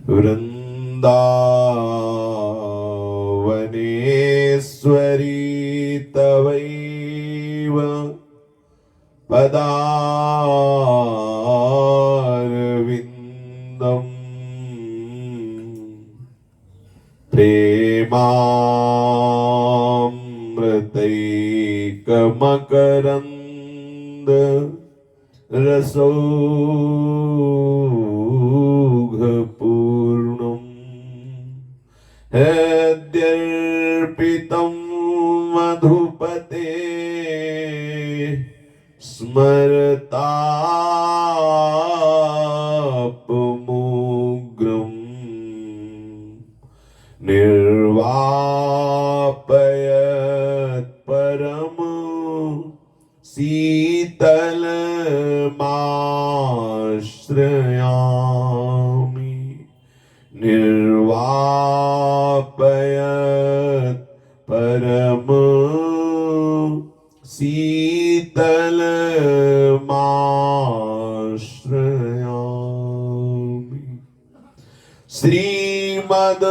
वृन्दावनेश्वरी तवैव पदारविन्दम् प्रेमामृतैकमकरन्द रसौघपूर्णम् हृद्यर्पितं मधुपते स्मरतापमुग्रम् निर्वापयत् परम शीतलमाश्रयामि निर्वापयत् परम शीतलमाश्रयामि। श्रीमद्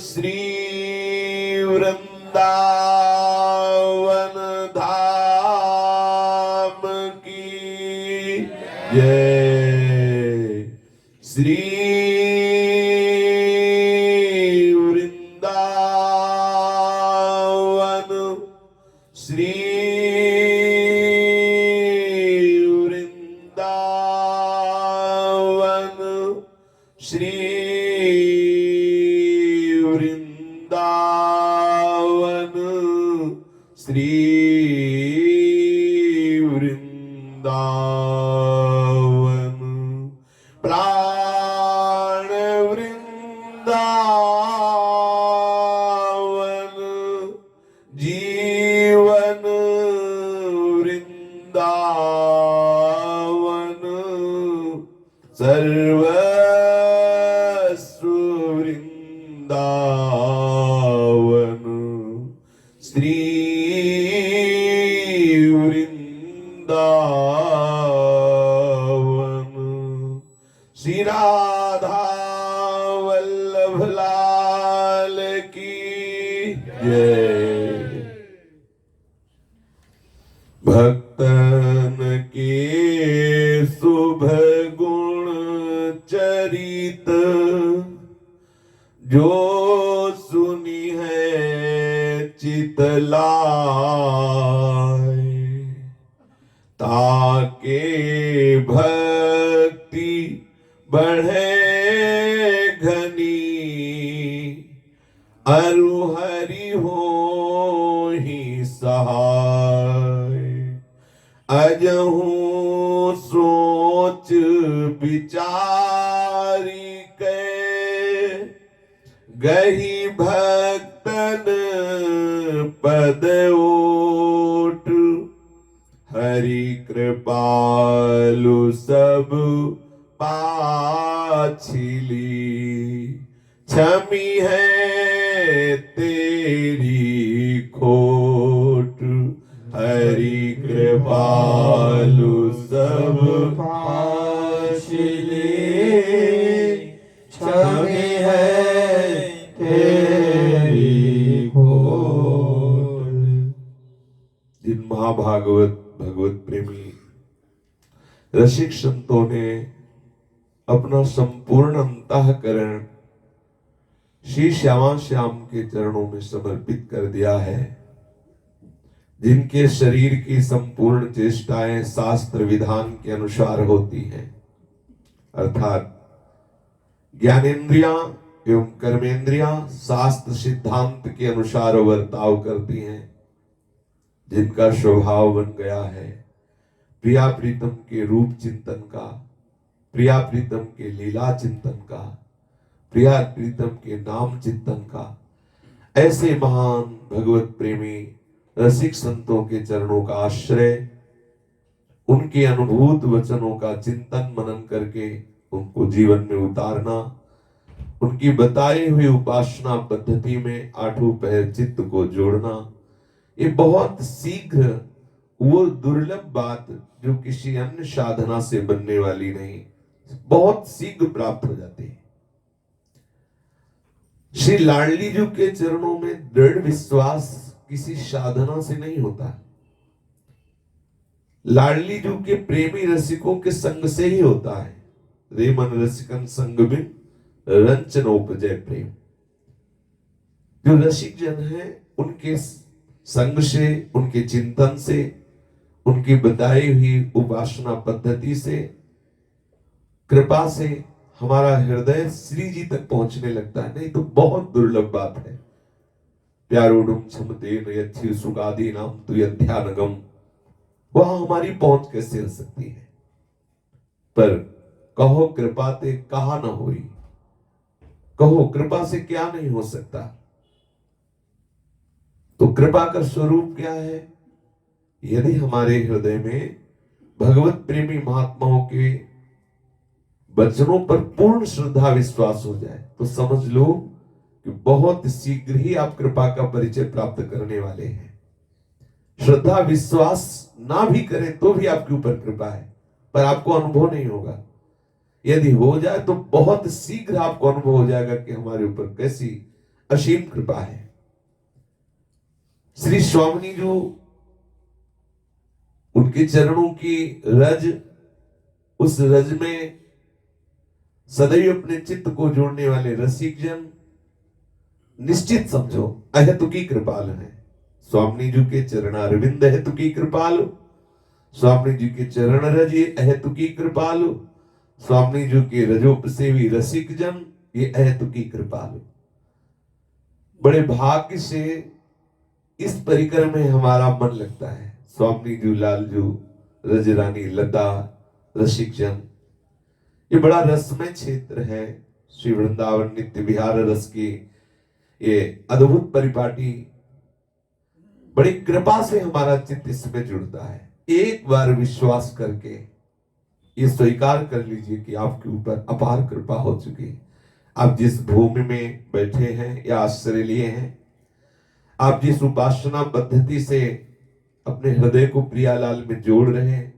श्री वृंदावन धाम की जय। श्री वृंदावन श्री वृंदावन श्री वृंदावन श्री वृंदावन प्राण वृंदावन जीवन वृंदावन सर्वस्व वृंदावन श्री वृंदावन। श्री राधा वल्लभ लाल की जय। भक्तन के शुभ गुण चरित जो सुनी है चितलाय ताके भक्ति बढ़े घनी अरु हरि हो ही सहाय। अजहू सोच विचारी के गही भक्तन पद ओट हरि कृपालु सब पाछिली क्षमी है तेरी खोट हरि कृपालु सब पाछिली क्षमी है तेरी खोट। जिन महाभागवत भगवत प्रेमी रसिक संतों ने अपना संपूर्ण अंतःकरण श्री श्यामा श्याम के चरणों में समर्पित कर दिया है, जिनके शरीर की संपूर्ण चेष्टाएं शास्त्र विधान के अनुसार होती हैं, अर्थात ज्ञानेन्द्रियां एवं कर्मेंद्रियां शास्त्र सिद्धांत के अनुसार वर्ताव करती हैं, जिनका स्वभाव बन गया है प्रिया प्रीतम के रूप चिंतन का, प्रिया प्रीतम के लीला चिंतन का, प्रिया प्रीतम के नाम चिंतन का। ऐसे महान भगवत प्रेमी रसिक संतों के चरणों का आश्रय, उनके अनुभूत वचनों का चिंतन मनन करके उनको जीवन में उतारना, उनकी बताई हुई उपासना पद्धति में आठों पहर चित्त को जोड़ना, ये बहुत शीघ्र वो दुर्लभ बात जो किसी अन्य साधना से बनने वाली नहीं, बहुत शीघ्र प्राप्त हो जाती है। श्री लाडली जी के चरणों में दृढ़ विश्वास किसी साधना से नहीं होता, लाडली जी के प्रेमी रसिकों के संग से ही होता है। रे मन रसिकन संग बिन रंचन उपजय प्रेम। जो रसिक जन है उनके संग से, उनके चिंतन से, उनकी बताई हुई उपासना पद्धति से, कृपा से हमारा हृदय श्री जी तक पहुंचने लगता है। नहीं तो बहुत दुर्लभ बात है। प्यारोडुम क्षमतेन यच्छि सुगादि नाम तु यध्यानगम, वहां हमारी पहुंच कैसे हो सकती है। पर कहो कृपा ते कहा न होई, कहो कृपा से क्या नहीं हो सकता। तो कृपा का स्वरूप क्या है? यदि हमारे हृदय में भगवत प्रेमी महात्माओं के वचनों पर पूर्ण श्रद्धा विश्वास हो जाए तो समझ लो कि बहुत शीघ्र ही आप कृपा का परिचय प्राप्त करने वाले हैं। श्रद्धा विश्वास ना भी करें तो भी आपके ऊपर कृपा है, पर आपको अनुभव नहीं होगा। यदि हो जाए तो बहुत शीघ्र आपको अनुभव हो जाएगा कि हमारे ऊपर कैसी असीम कृपा है। श्री स्वामी जो उनके चरणों की रज, उस रज में सदैव अपने चित्त को जोड़ने वाले रसिक जन निश्चित समझो अहेतुकी कृपाल है। स्वामी जी के चरणारविंद अहेतुकी कृपाल, स्वामी जी के चरण रज ये अहेतुकी कृपाल, स्वामी जी के रजोपसेवी रसिक जन ये अहेतुकी कृपाल। बड़े भाग्य से इस परिकर में हमारा मन लगता है। स्वामी जी, लाल जू, रजरानी, लता, रसिक जन, ये बड़ा रसमय क्षेत्र है। श्री वृंदावन नित्य विहार रस की ये अद्भुत परिपाटी, बड़ी कृपा से हमारा चित्त इसमें जुड़ता है। एक बार विश्वास करके ये स्वीकार कर लीजिए कि आपके ऊपर अपार कृपा हो चुकी है। आप जिस भूमि में बैठे हैं या आश्रय लिए हैं, आप जिस उपासना पद्धति से अपने हृदय को प्रियालाल में जोड़ रहे हैं,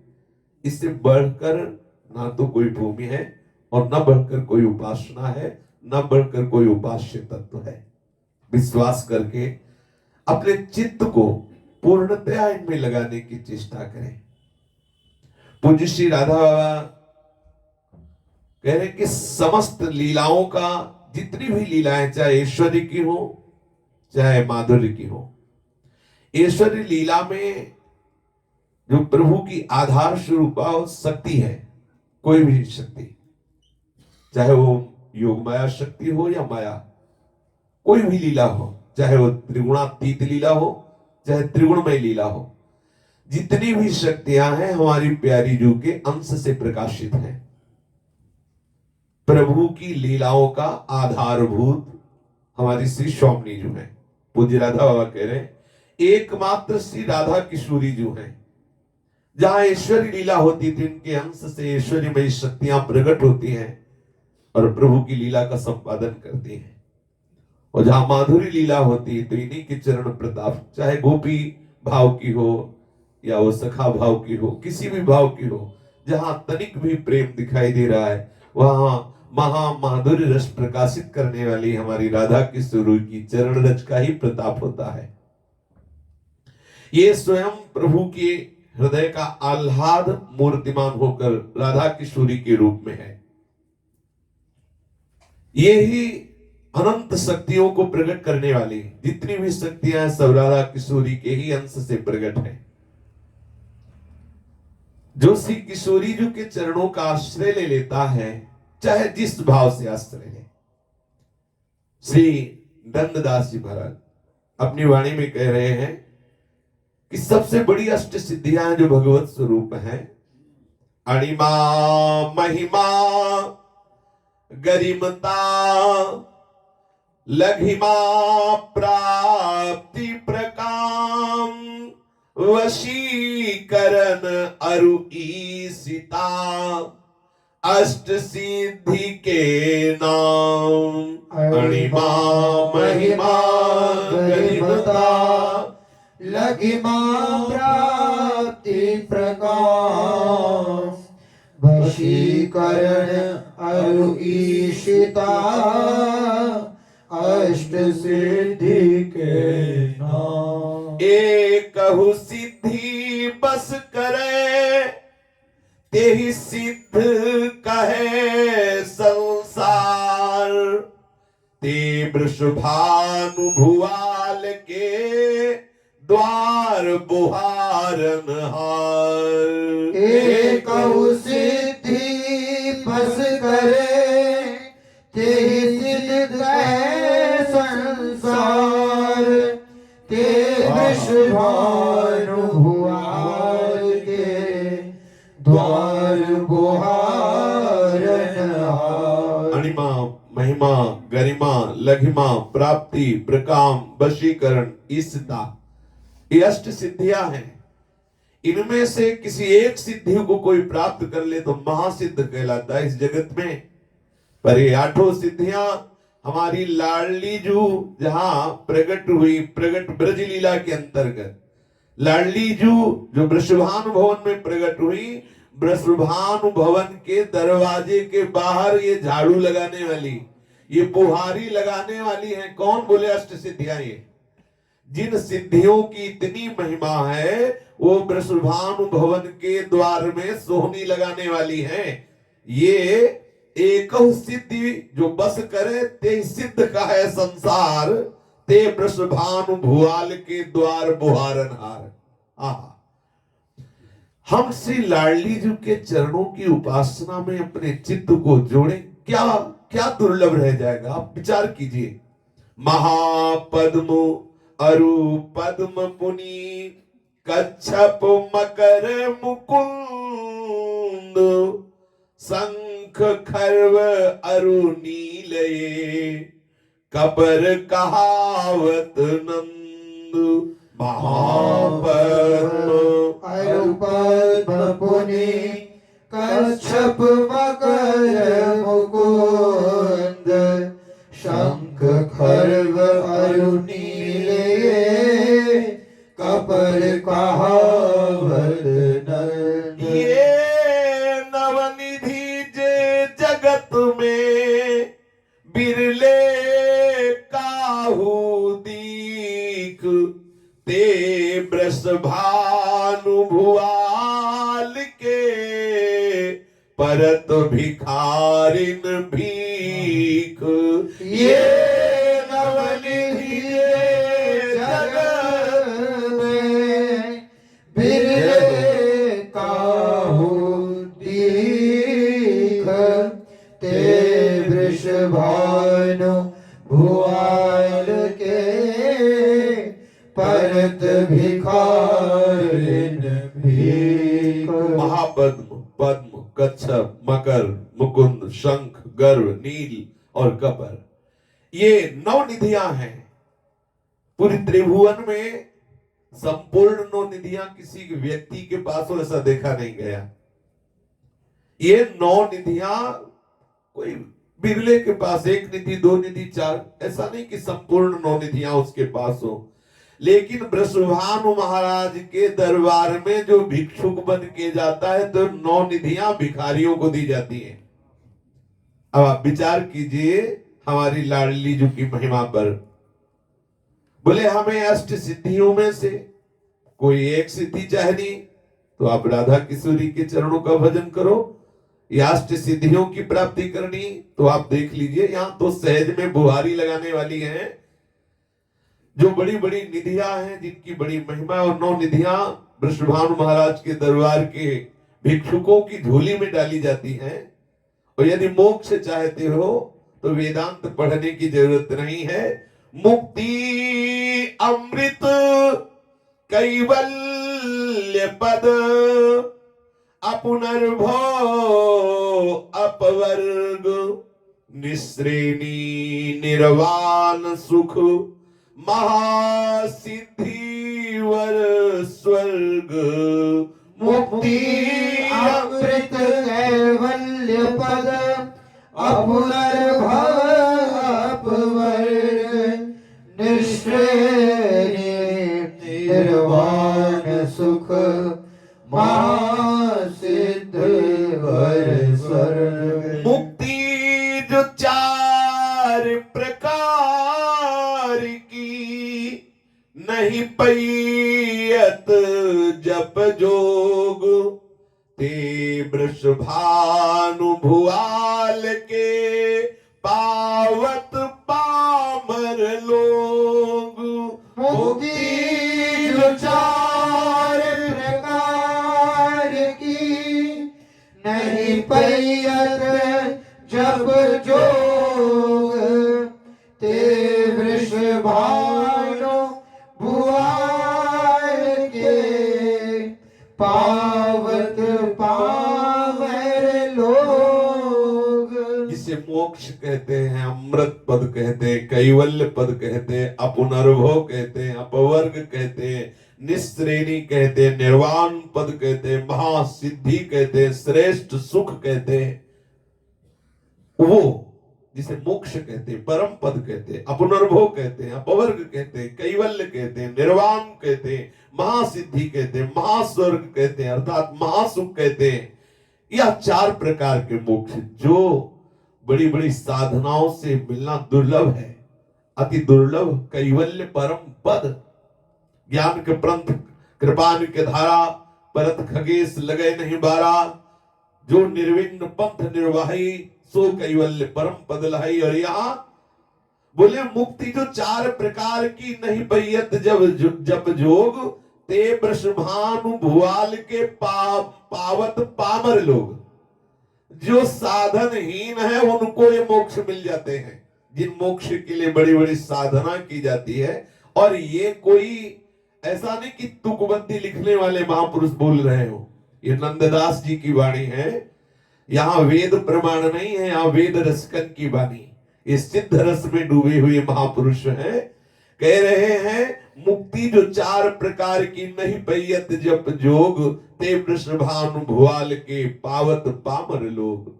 इससे बढ़कर ना तो कोई भूमि है और ना बढ़कर कोई उपासना है, ना बढ़कर कोई उपास्य तत्व है। विश्वास करके अपने चित्त को पूर्णतया इनमें लगाने की चेष्टा करें। पूज्य श्री राधा बाबा कह रहे कि समस्त लीलाओं का, जितनी भी लीलाएं, चाहे ऐश्वर्य की हो चाहे माधुर्य की हो, ऐश्वर्य लीला में जो प्रभु की आधार स्वरूप शक्ति है, कोई भी शक्ति, चाहे वो योग माया शक्ति हो या माया, कोई भी लीला हो, चाहे वो त्रिगुणातीत लीला हो चाहे त्रिगुणमय लीला हो, जितनी भी शक्तियां हैं हमारी प्यारी जू के अंश से प्रकाशित हैं। प्रभु की लीलाओं का आधारभूत हमारी श्री स्वामी जू है। पूज्य राधा बाबा कह रहे हैं एकमात्र श्री राधा किशोरी जू है। जहां ऐश्वर्य लीला होती थी, इनके अंश से ऐश्वर्यमय शक्तियां प्रकट होती हैं और प्रभु की लीला का संपादन करती हैं। और जहां माधुरी लीला होती है तो इन्हीं के चरण प्रताप, चाहे गोपी भाव की हो या वो सखा भाव की हो, किसी भी भाव की हो, जहां तनिक भी प्रेम दिखाई दे रहा है वहां महामाधुर्य रस प्रकाशित करने वाली हमारी राधा किशोरी की चरण रज का ही प्रताप होता है। ये स्वयं प्रभु के हृदय का आह्लाद मूर्तिमान होकर राधा किशोरी के रूप में है। ये ही अनंत शक्तियों को प्रकट करने वाली जितनी भी शक्तियां सब राधा किशोरी के ही अंश से प्रकट है। जो श्री किशोरी जी के चरणों का आश्रय ले लेता है, चाहे जिस भाव से आश्रय ले। श्री नंददास जी महाराज अपनी वाणी में कह रहे हैं कि सबसे बड़ी अष्ट सिद्धियां जो भगवत स्वरूप है, अणिमा, महिमा, गरिमता, लघिमा, प्राप्ति, प्रकाम, वशीकरण, अरु ईसिता, अष्ट सिद्धि के नाम। अणिमा, महिमा, गरिमता, लघिमा, प्राप्ति, प्रकाश, वशीकरण, अरु ईशिता, अष्ट सिद्धि के नाम। एकहु सिद्धि बस करे, तेहि सिद्ध कहे संसार। ते वृषभानु भुआल के द्वार बुहारन हार। एकहु सिद्धि बस करे, तेहि सिद्ध कहे संसार। ते वृषभानु भुआल के द्वार बुहारन हार। अणिमा, महिमा, गरिमा, लघिमा, प्राप्ति, प्रकाम, वशीकरण, ईसता, ये अष्ट सिद्धियां हैं। इनमें से किसी एक सिद्धि को कोई प्राप्त कर ले तो महासिद्ध कहलाता है इस जगत में। पर ये आठों सिद्धियां हमारी लाडली जू जहां प्रकट हुई, प्रकट ब्रज लीला के अंतर्गत लाडली जू जो वृषभानु भवन में प्रकट हुई, वृषभानु भवन के दरवाजे के बाहर ये झाड़ू लगाने वाली, ये बुहारी लगाने वाली है। कौन बोले? अष्ट सिद्धियां। ये जिन सिद्धियों की इतनी महिमा है वो वृषभानु भवन के द्वार में सोहनी लगाने वाली है। ये एक सिद्धि जो बस करे, ते सिद्ध का है संसार। ते वृषभानु भुआल के द्वार बुहारन हार। आहा, हम श्री लाडली जी के चरणों की उपासना में अपने चित्त को जोड़ें, क्या क्या दुर्लभ रह जाएगा। आप विचार कीजिए। महापद्म अरु पद्म पुनि, कच्छप मकर मुकुंद, शंख खर्व अरु नीलये, कबर कहावत नंद। महापद्म अरु पद्म पुनि, कच्छप मकर मुकुंद, शंख खर्व अरु नीलये, कपर कहावत नंद। ये नवनिधि जे जगत में, बिरले काहू दीख। ते वृषभानु भुआल के, परत भिखारिन भीख। ये नवनिधि जगत में, बिरले काहू दीख। ते वृषभानु भुआल के, परत भिखारिन भीख। महापद्म, पद्म, कच्छप, मकर, मुकुंद, शंख, गर्व, नील और कपर, ये 9 निधियां हैं। पूरी त्रिभुवन में संपूर्ण 9 निधियां किसी व्यक्ति के पास हो ऐसा देखा नहीं गया। ये 9 निधियां कोई बिरले के पास 1 निधि, 2 निधि, 4, ऐसा नहीं कि संपूर्ण 9 निधियां उसके पास हो। लेकिन वृषभानु महाराज के दरबार में जो भिक्षुक बन के जाता है तो 9 निधियां भिखारियों को दी जाती हैं। अब आप विचार कीजिए हमारी लाडली जी की महिमा पर। बोले हमें अष्ट सिद्धियों में से कोई एक सिद्धि चाहिए तो आप राधा किशोरी के चरणों का भजन करो। या अष्ट सिद्धियों की प्राप्ति करनी तो आप देख लीजिए, यहां तो सहज में बुहारी लगाने वाली है। जो बड़ी बड़ी निधियां हैं जिनकी बड़ी महिमा, और 9 निधियां वृषभानु महाराज के दरबार के भिक्षुकों की झोली में डाली जाती हैं। और यदि मोक्ष चाहते हो तो वेदांत पढ़ने की जरूरत नहीं है। मुक्ति अमृत कैवल्य पद, अपुनर्भो अपवर्ग, निश्रेणी निर्वाण सुख, महासिद्धि वर स्वर्ग। मुक्ति अमृत कैवल्य पद, अपुनर्भव अपवर्ग, निश्रेणी निर्वाण सुख, महासिद्ध वर स्वर्ग। 4 प्रकार लोग, ते वृषभानु भुआल के पावत पामर लोग। मुक्ति जो चार प्रकार की, नहीं पैयत जब जोग, ते वृषभानु भुआल के पावत पामर लोग। जिसे मोक्ष कहते हैं, अमृत पद कहते हैं, कैवल्य पद कहते हैं, अपुनर्भव कहते हैं, अपवर्ग कहते हैं, निश्रेणी कहते हैं, निर्वाण पद कहते हैं, महासिद्धि कहते हैं, श्रेष्ठ सुख कहते हैं, वो जिसे मोक्ष कहते हैं, परम पद कहते हैं, अपुनर्भव कहते हैं, अपवर्ग कहते हैं, कैवल्य कहते हैं, निर्वाण कहते हैं, महासिद्धि कहते हैं, महास्वर्ग कहते हैं, अर्थात महासुख कहते हैं। यह चार प्रकार के मोक्ष जो बड़ी बड़ी साधनाओं से मिलना दुर्लभ है, अति दुर्लभ कैवल्य परम पद। ज्ञान के पंथ कृपान के धारा, परत खगेश लगे नहीं बारा, जो निर्विघ्न पंथ निर्वाही, सो कैवल्य परम पद लहाई। और यहाँ बोले मुक्ति जो चार प्रकार की, नहीं पैयत जब जोग, ते वृषभानु भुआल के पावत पामर लोग। जो साधनहीन है उनको ये मोक्ष मिल जाते हैं, जिन मोक्ष के लिए बड़ी बड़ी साधना की जाती है। और ये कोई ऐसा नहीं कि तुकबंदी लिखने वाले महापुरुष बोल रहे हो, ये नंददास जी की वाणी है। यहाँ वेद प्रमाण नहीं है, यहाँ वेद रसकन की वाणी, ये सिद्ध रस में डूबे हुए महापुरुष हैं। कह रहे हैं मुक्ति जो चार प्रकार की, नहीं पैयत जप जोग, ते वृषभानु भुआल के पावत पामर लोग।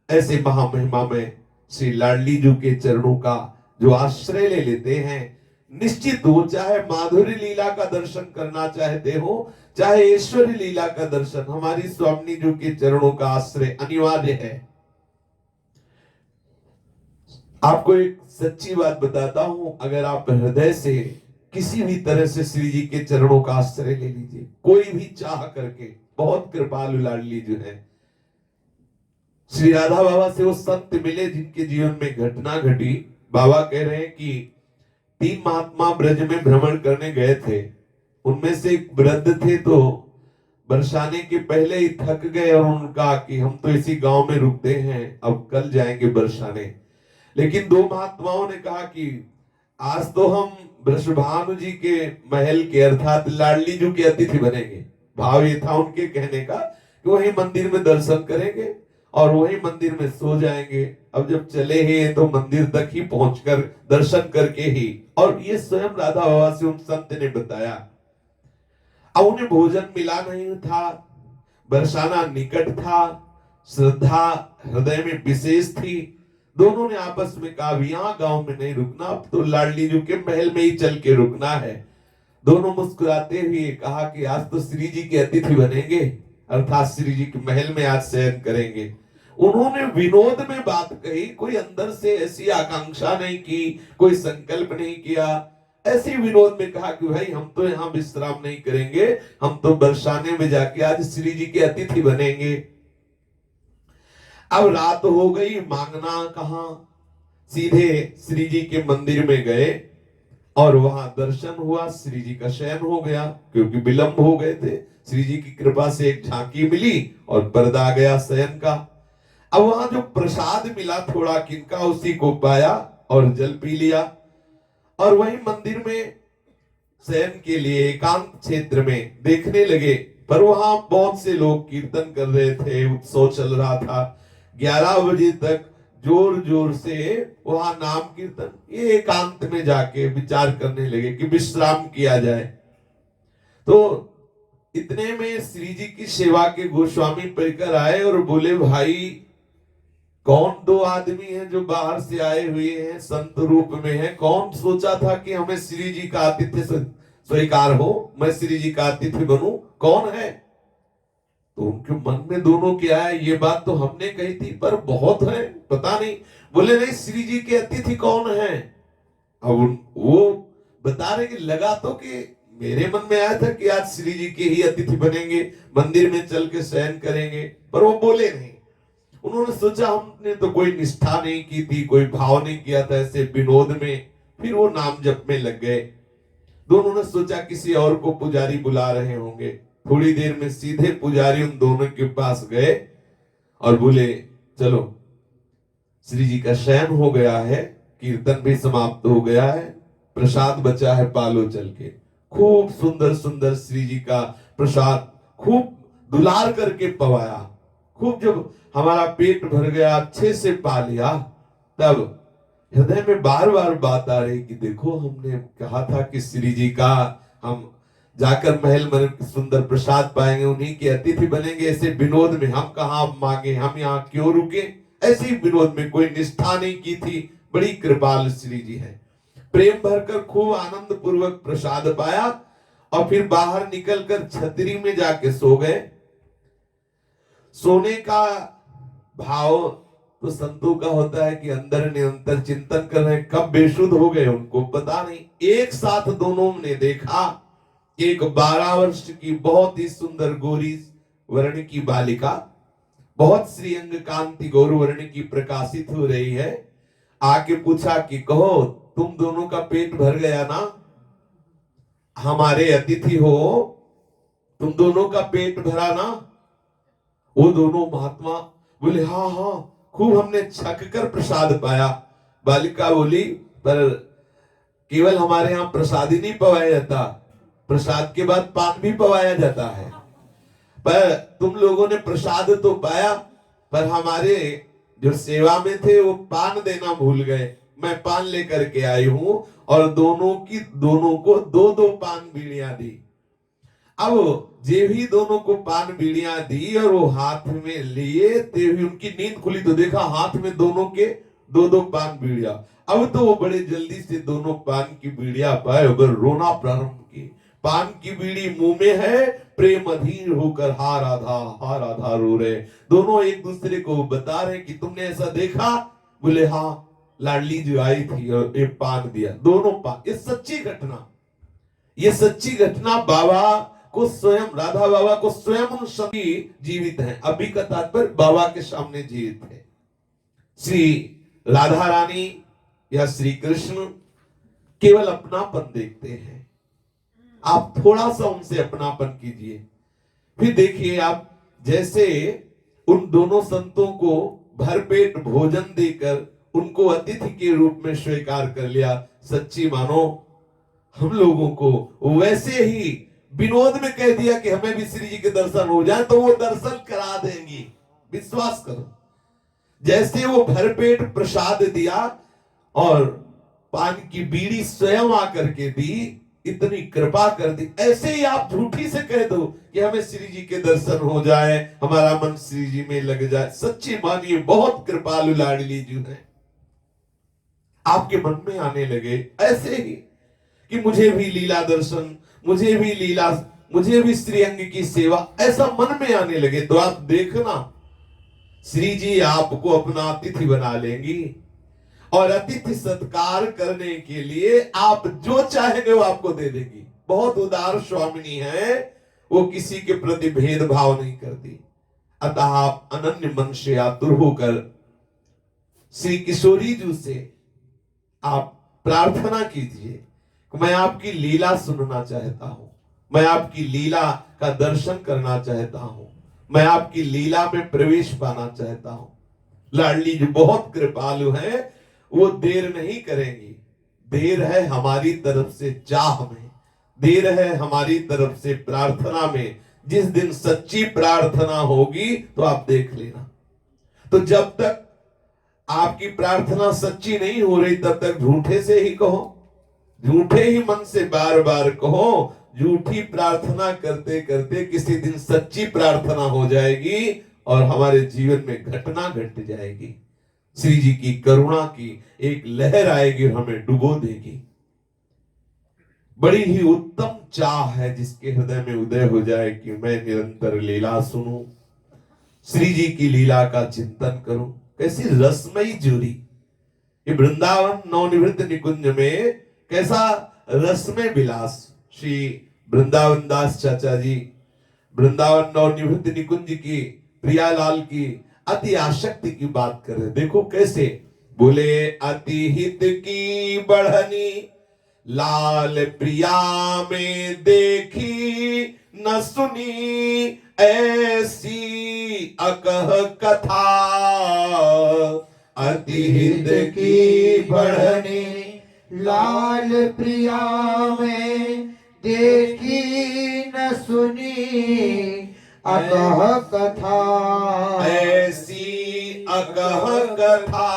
ऐसे महामहिमा में श्री लाडली जी के चरणों का जो आश्रय ले लेते हैं, निश्चित हो, चाहे माधुरी लीला का दर्शन करना चाहते हो, चाहे ईश्वरी लीला का दर्शन, हमारी स्वामी जी के चरणों का आश्रय अनिवार्य है। आपको एक सच्ची बात बताता हूं, अगर आप हृदय से किसी भी तरह से श्री जी के चरणों का आश्रय ले लीजिए, कोई भी चाह करके, बहुत कृपालु लाडली जो है। श्री राधा बाबा से वो संत मिले जिनके जीवन में घटना घटी। बाबा कह रहे हैं कि 3 महात्मा ब्रज में भ्रमण करने गए थे, उनमें से एक वृद्ध थे, तो बरसाने के पहले ही थक गए और उन्होंने कहा कि हम तो इसी गांव में रुकते हैं, अब कल जाएंगे बरसाने। लेकिन 2 महात्माओं ने कहा कि आज तो हम वृषभानु जी के महल के अर्थात लाडली जी के अतिथि बनेंगे। भाव ये था उनके कहने का कि वही मंदिर में दर्शन करेंगे और वही मंदिर में सो जाएंगे। अब जब चले ही तो मंदिर तक ही पहुंचकर दर्शन करके ही, और ये स्वयं राधा बाबा से उन संत ने बताया। अब उन्हें भोजन मिला नहीं था, बरसाना निकट था, श्रद्धा हृदय में विशेष थी। दोनों ने आपस में कहा यहाँ गांव में नहीं रुकना, अब तो लाडली जी के महल में ही चल के रुकना है। दोनों मुस्कुराते हुए कहा कि आज तो श्री जी के अतिथि बनेंगे, अर्थात श्री जी के महल में आज शयन करेंगे। उन्होंने विनोद में बात कही, कोई अंदर से ऐसी आकांक्षा नहीं की, कोई संकल्प नहीं किया। ऐसे विनोद में कहा कि भाई हम तो यहाँ विश्राम नहीं करेंगे, हम तो बरसाने में जाके आज श्री जी के अतिथि बनेंगे। अब रात हो गई, मांगना कहां, सीधे श्री जी के मंदिर में गए और वहां दर्शन हुआ, श्री जी का शयन हो गया, क्योंकि विलंब हो गए थे। श्री जी की कृपा से एक झांकी मिली और पर्दा आ गया शयन का। अब वहां जो प्रसाद मिला थोड़ा किनका, उसी को पाया और जल पी लिया। और वहीं मंदिर में शयन के लिए एकांत क्षेत्र में देखने लगे, पर वहां बहुत से लोग कीर्तन कर रहे थे, उत्सव चल रहा था। 11 बजे तक जोर जोर से वहां नाम कीर्तन, ये एकांत में जाके विचार करने लगे कि विश्राम किया जाए। तो इतने में श्री जी की सेवा के गोस्वामी परिकर आए और बोले, भाई कौन 2 आदमी हैं जो बाहर से आए हुए हैं, संत रूप में हैं, कौन सोचा था कि हमें श्री जी का आतिथ्य स्वीकार हो, मैं श्री जी का आतिथ्य बनूं, कौन है? तो उनके मन में दोनों क्या है, ये बात तो हमने कही थी पर बहुत है, पता नहीं। बोले नहीं, श्री जी के अतिथि कौन है? अब वो बता रहे कि लगा तो कि मेरे मन में आया था कि आज श्री जी के ही अतिथि बनेंगे, मंदिर में चल के शयन करेंगे, पर वो बोले नहीं। उन्होंने सोचा हमने तो कोई निष्ठा नहीं की थी, कोई भाव नहीं किया था, ऐसे विनोद में। फिर वो नाम जप में लग गए। दोनों ने सोचा किसी और को पुजारी बुला रहे होंगे। थोड़ी देर में सीधे पुजारी उन दोनों के पास गए और बोले चलो श्री जी का शयन हो गया है, कीर्तन भी समाप्त हो गया है, प्रसाद बचा है, पालो चल के। खूब सुंदर सुंदर श्री जी का प्रसाद खूब दुलार करके पवाया। खूब जब हमारा पेट भर गया, अच्छे से पा लिया, तब हृदय में बार बार बात आ रही कि देखो हमने कहा था कि श्री जी का हम जाकर महल में सुंदर प्रसाद पाएंगे, उन्हीं के अतिथि बनेंगे। ऐसे विनोद में हम कहाँ मांगे, हम यहाँ क्यों रुके? ऐसे ही विनोद में कोई निष्ठा नहीं की थी। बड़ी कृपाल श्री जी है। प्रेम भरकर खूब आनंद पूर्वक प्रसाद पाया और फिर बाहर निकलकर छतरी में जाके सो गए। सोने का भाव तो संतों का होता है कि अंदर निरंतर चिंतन कर रहे हैं, कब बेसुध हो गए उनको पता नहीं। एक साथ दोनों ने देखा, एक 12 वर्ष की बहुत ही सुंदर गोरी वर्ण की बालिका, बहुत श्रीअंग कांति गौर वर्ण की प्रकाशित हो रही है। आके पूछा कि कहो तुम दोनों का पेट भर गया ना, हमारे अतिथि हो, तुम दोनों का पेट भरा ना? वो दोनों महात्मा बोले हाँ हाँ, खूब हमने छक कर प्रसाद पाया। बालिका बोली पर केवल हमारे यहाँ प्रसाद ही नहीं पवाया जाता, प्रसाद के बाद पान भी पवाया जाता है। पर तुम लोगों ने प्रसाद तो पाया, पर हमारे जो सेवा में थे वो पान देना भूल गए। मैं पान लेकर के आई हूं और दोनों को दो दो पान बीड़ियां दी। अब जे भी दोनों को पान बीड़ियां दी और वो हाथ में लिए, ते भी उनकी नींद खुली तो देखा हाथ में दोनों के दो दो पान बीड़िया। अब तो वो बड़े जल्दी से दोनों पान की बीड़िया पाए और रोना प्रारंभ की। पान की बीड़ी मुंह में है, प्रेम अधीर होकर हा राधा रो रहे। दोनों एक दूसरे को बता रहे कि तुमने ऐसा देखा? बोले हाँ, लाडली जो आई थी और एक पान दिया, दोनों पान। ये सच्ची घटना, ये सच्ची घटना बाबा को स्वयं, राधा बाबा को स्वयं उन सभी जीवित हैं। अभी का तात्पर्य बाबा के सामने जीवित है। श्री राधा रानी या श्री कृष्ण केवल अपनापन देखते हैं। आप थोड़ा सा उनसे अपनापन कीजिए, फिर देखिए आप जैसे उन दोनों संतों को भरपेट भोजन देकर उनको अतिथि के रूप में स्वीकार कर लिया। सच्ची मानो हम लोगों को वैसे ही विनोद में कह दिया कि हमें भी श्री जी के दर्शन हो जाए तो वो दर्शन करा देंगी, विश्वास करो। जैसे वो भरपेट प्रसाद दिया और पान की बीड़ी स्वयं आकर के दी, इतनी कृपा कर दी। ऐसे ही आप झूठी से कह दो कि हमें श्री जी के दर्शन हो जाए, हमारा मन श्री जी में लग जाए। सच्ची मानिए बहुत कृपालु लाडली जी है। आपके मन में आने लगे ऐसे ही कि मुझे भी लीला दर्शन, मुझे भी लीला, मुझे भी श्रीअंग की सेवा, ऐसा मन में आने लगे तो आप देखना श्री जी आपको अपना अतिथि बना लेंगी। और अतिथि सत्कार करने के लिए आप जो चाहेंगे वो आपको दे देगी। बहुत उदार स्वामिनी है, वो किसी के प्रति भेदभाव नहीं करती। अतः आप अनन्य मन से आतुर होकर श्री किशोरी जी से आप प्रार्थना कीजिए, मैं आपकी लीला सुनना चाहता हूं, मैं आपकी लीला का दर्शन करना चाहता हूं, मैं आपकी लीला में प्रवेश पाना चाहता हूं। लाडली जी बहुत कृपालु है, वो देर नहीं करेंगी। देर है हमारी तरफ से चाह में, देर है हमारी तरफ से प्रार्थना में। जिस दिन सच्ची प्रार्थना होगी तो आप देख लेना। तो जब तक आपकी प्रार्थना सच्ची नहीं हो रही तब तक झूठे से ही कहो, झूठे ही मन से बार बार कहो। झूठी प्रार्थना करते करते किसी दिन सच्ची प्रार्थना हो जाएगी और हमारे जीवन में घटना घट जाएगी। श्री जी की करुणा की एक लहर आएगी और हमें डुबो देगी। बड़ी ही उत्तम चाह है जिसके हृदय में उदय हो जाए कि मैं निरंतर लीला सुनूं, श्री जी की लीला का चिंतन करूं। कैसी रसमयी जोड़ी ये वृंदावन नवनिवृत्त निकुंज में, कैसा रसमय विलास। श्री वृंदावन दास चाचा जी वृंदावन नवनिवृत्त निकुंज की प्रियालाल की अति आसक्ति की बात कर रहे। देखो कैसे बोले, अति हित की बढ़नी लाल प्रिया में देखी न सुनी ऐसी अकह कथा। अति हित की बढ़नी लाल प्रिया में देखी न सुनी अकह कथा। ऐसी अकह कथा,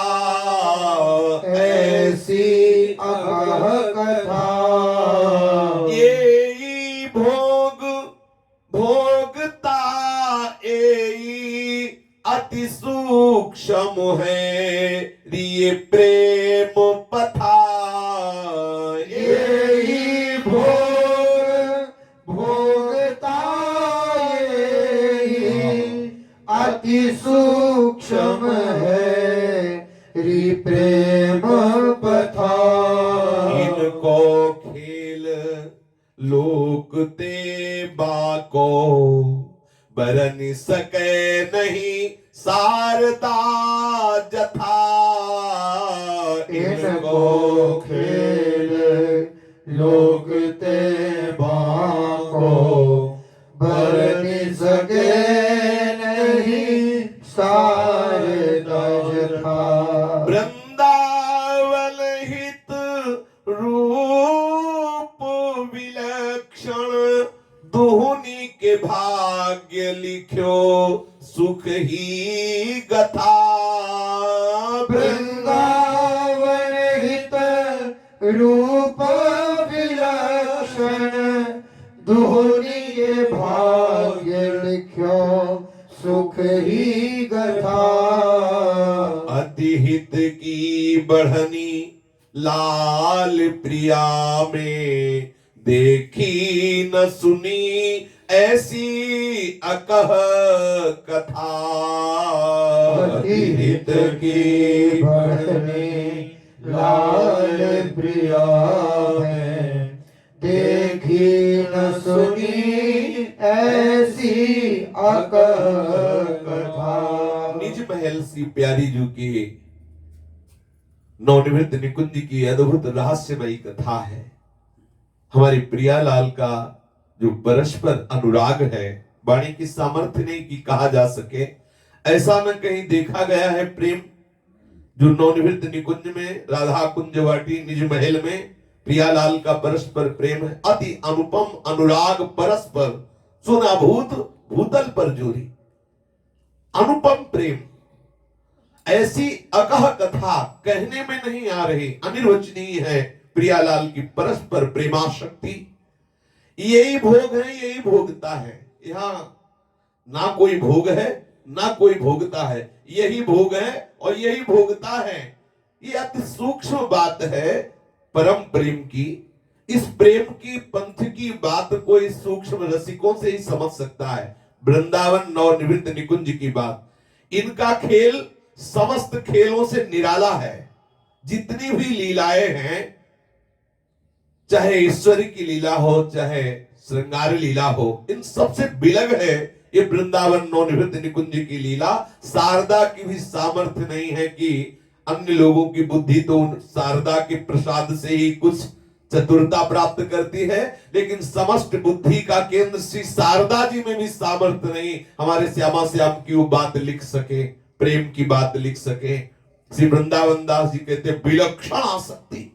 ऐसी अकह कथा। ये भोग भोगता एई अति सूक्ष्म है ये प्रेम पथा। यही भोग भोगता यही अति सूक्ष्म है रि प्रेम पथा। इनको खेल लोकते बाको बरन सके नहीं शारदा जथा। इनको खेल लोग ते बाको बरन सके नहीं शारदा जथा। वृंदावन हित रूप विलक्षण दुहुनी के भाग्य लिख्यो सुख ही गथा। वृंदावन हित रूप विलक्षण दुहुनी के भाग्य लिख्यो सुख ही गथा। अति हित की बढ़नी लाल प्रिया में देखी न सुनी ऐसी अकह कथा। अति हित की बढ़नी लाल प्रिया में देखी न सुनी ऐसी अकह कथा। निज महल श्री प्यारी जू की नवनिवृत्त निकुंज की अद्भुत रहस्यमयी कथा है। हमारी प्रियालाल का जो परस्पर अनुराग है, वाणी की सामर्थ्य नहीं कि कहा जा सके। ऐसा न कहीं देखा गया है प्रेम जो नवनिवृत्त निकुंज में राधा कुंजवाटी निज महल में प्रियालाल का परस्पर प्रेम है। अति अनुपम अनुराग परस्पर सुना भूत भूतल पर जोरी। अनुपम प्रेम, ऐसी अकह कथा कहने में नहीं आ रही, अनिर्वचनीय है प्रियालाल की परस्पर प्रेमाशक्ति। यही भोग है, यही भोगता है। यहाँ ना कोई भोग है ना कोई भोगता है, यही भोग है और यही भोगता है। ये अति सूक्ष्म बात है परम प्रेम की। इस प्रेम की पंथ की बात कोई सूक्ष्म रसिकों से ही समझ सकता है। वृंदावन नवनिवृत्त निकुंज की बात, इनका खेल समस्त खेलों से निराला है। जितनी भी लीलाएं हैं, चाहे ईश्वरी की लीला हो चाहे श्रृंगार लीला हो, इन सबसे बिलग है ये वृंदावन नवनिवृत्त निकुंज की लीला। शारदा की भी सामर्थ्य नहीं है कि अन्य लोगों की बुद्धि तो शारदा के प्रसाद से ही कुछ चतुरता प्राप्त करती है, लेकिन समस्त बुद्धि का केंद्र श्री शारदा जी में भी सामर्थ्य नहीं हमारे श्यामा श्याम की वो बात लिख सके, प्रेम की बात लिख सके। श्री वृंदावन दास जी कहते विलक्षण आसक्ति,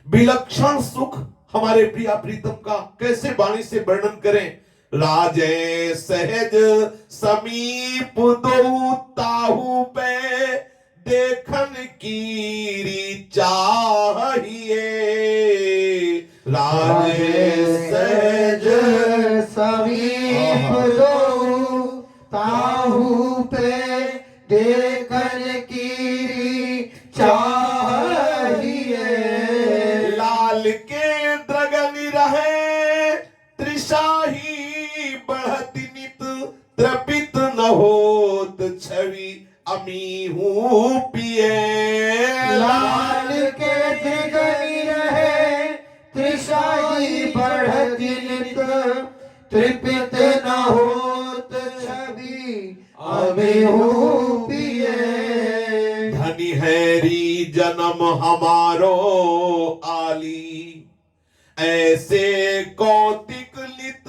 विलक्षण सुख हमारे प्रिया प्रीतम का कैसे वाणी से वर्णन करें। राजे सहज समीप दो ताहू पे देखन की चाहिए। राजे सहज समीप दो ताहू पे देखन की चाहिए। लाल के द्रगन रहे त्रिशाही बढ़ती नित त्रपित न होत छवि अमी हूँ पिए। लाल के द्रगन रहे त्रिशाही बढ़ देहु पिए। धनी हैरी जन्म हमारो आली, ऐसे कौतिक लित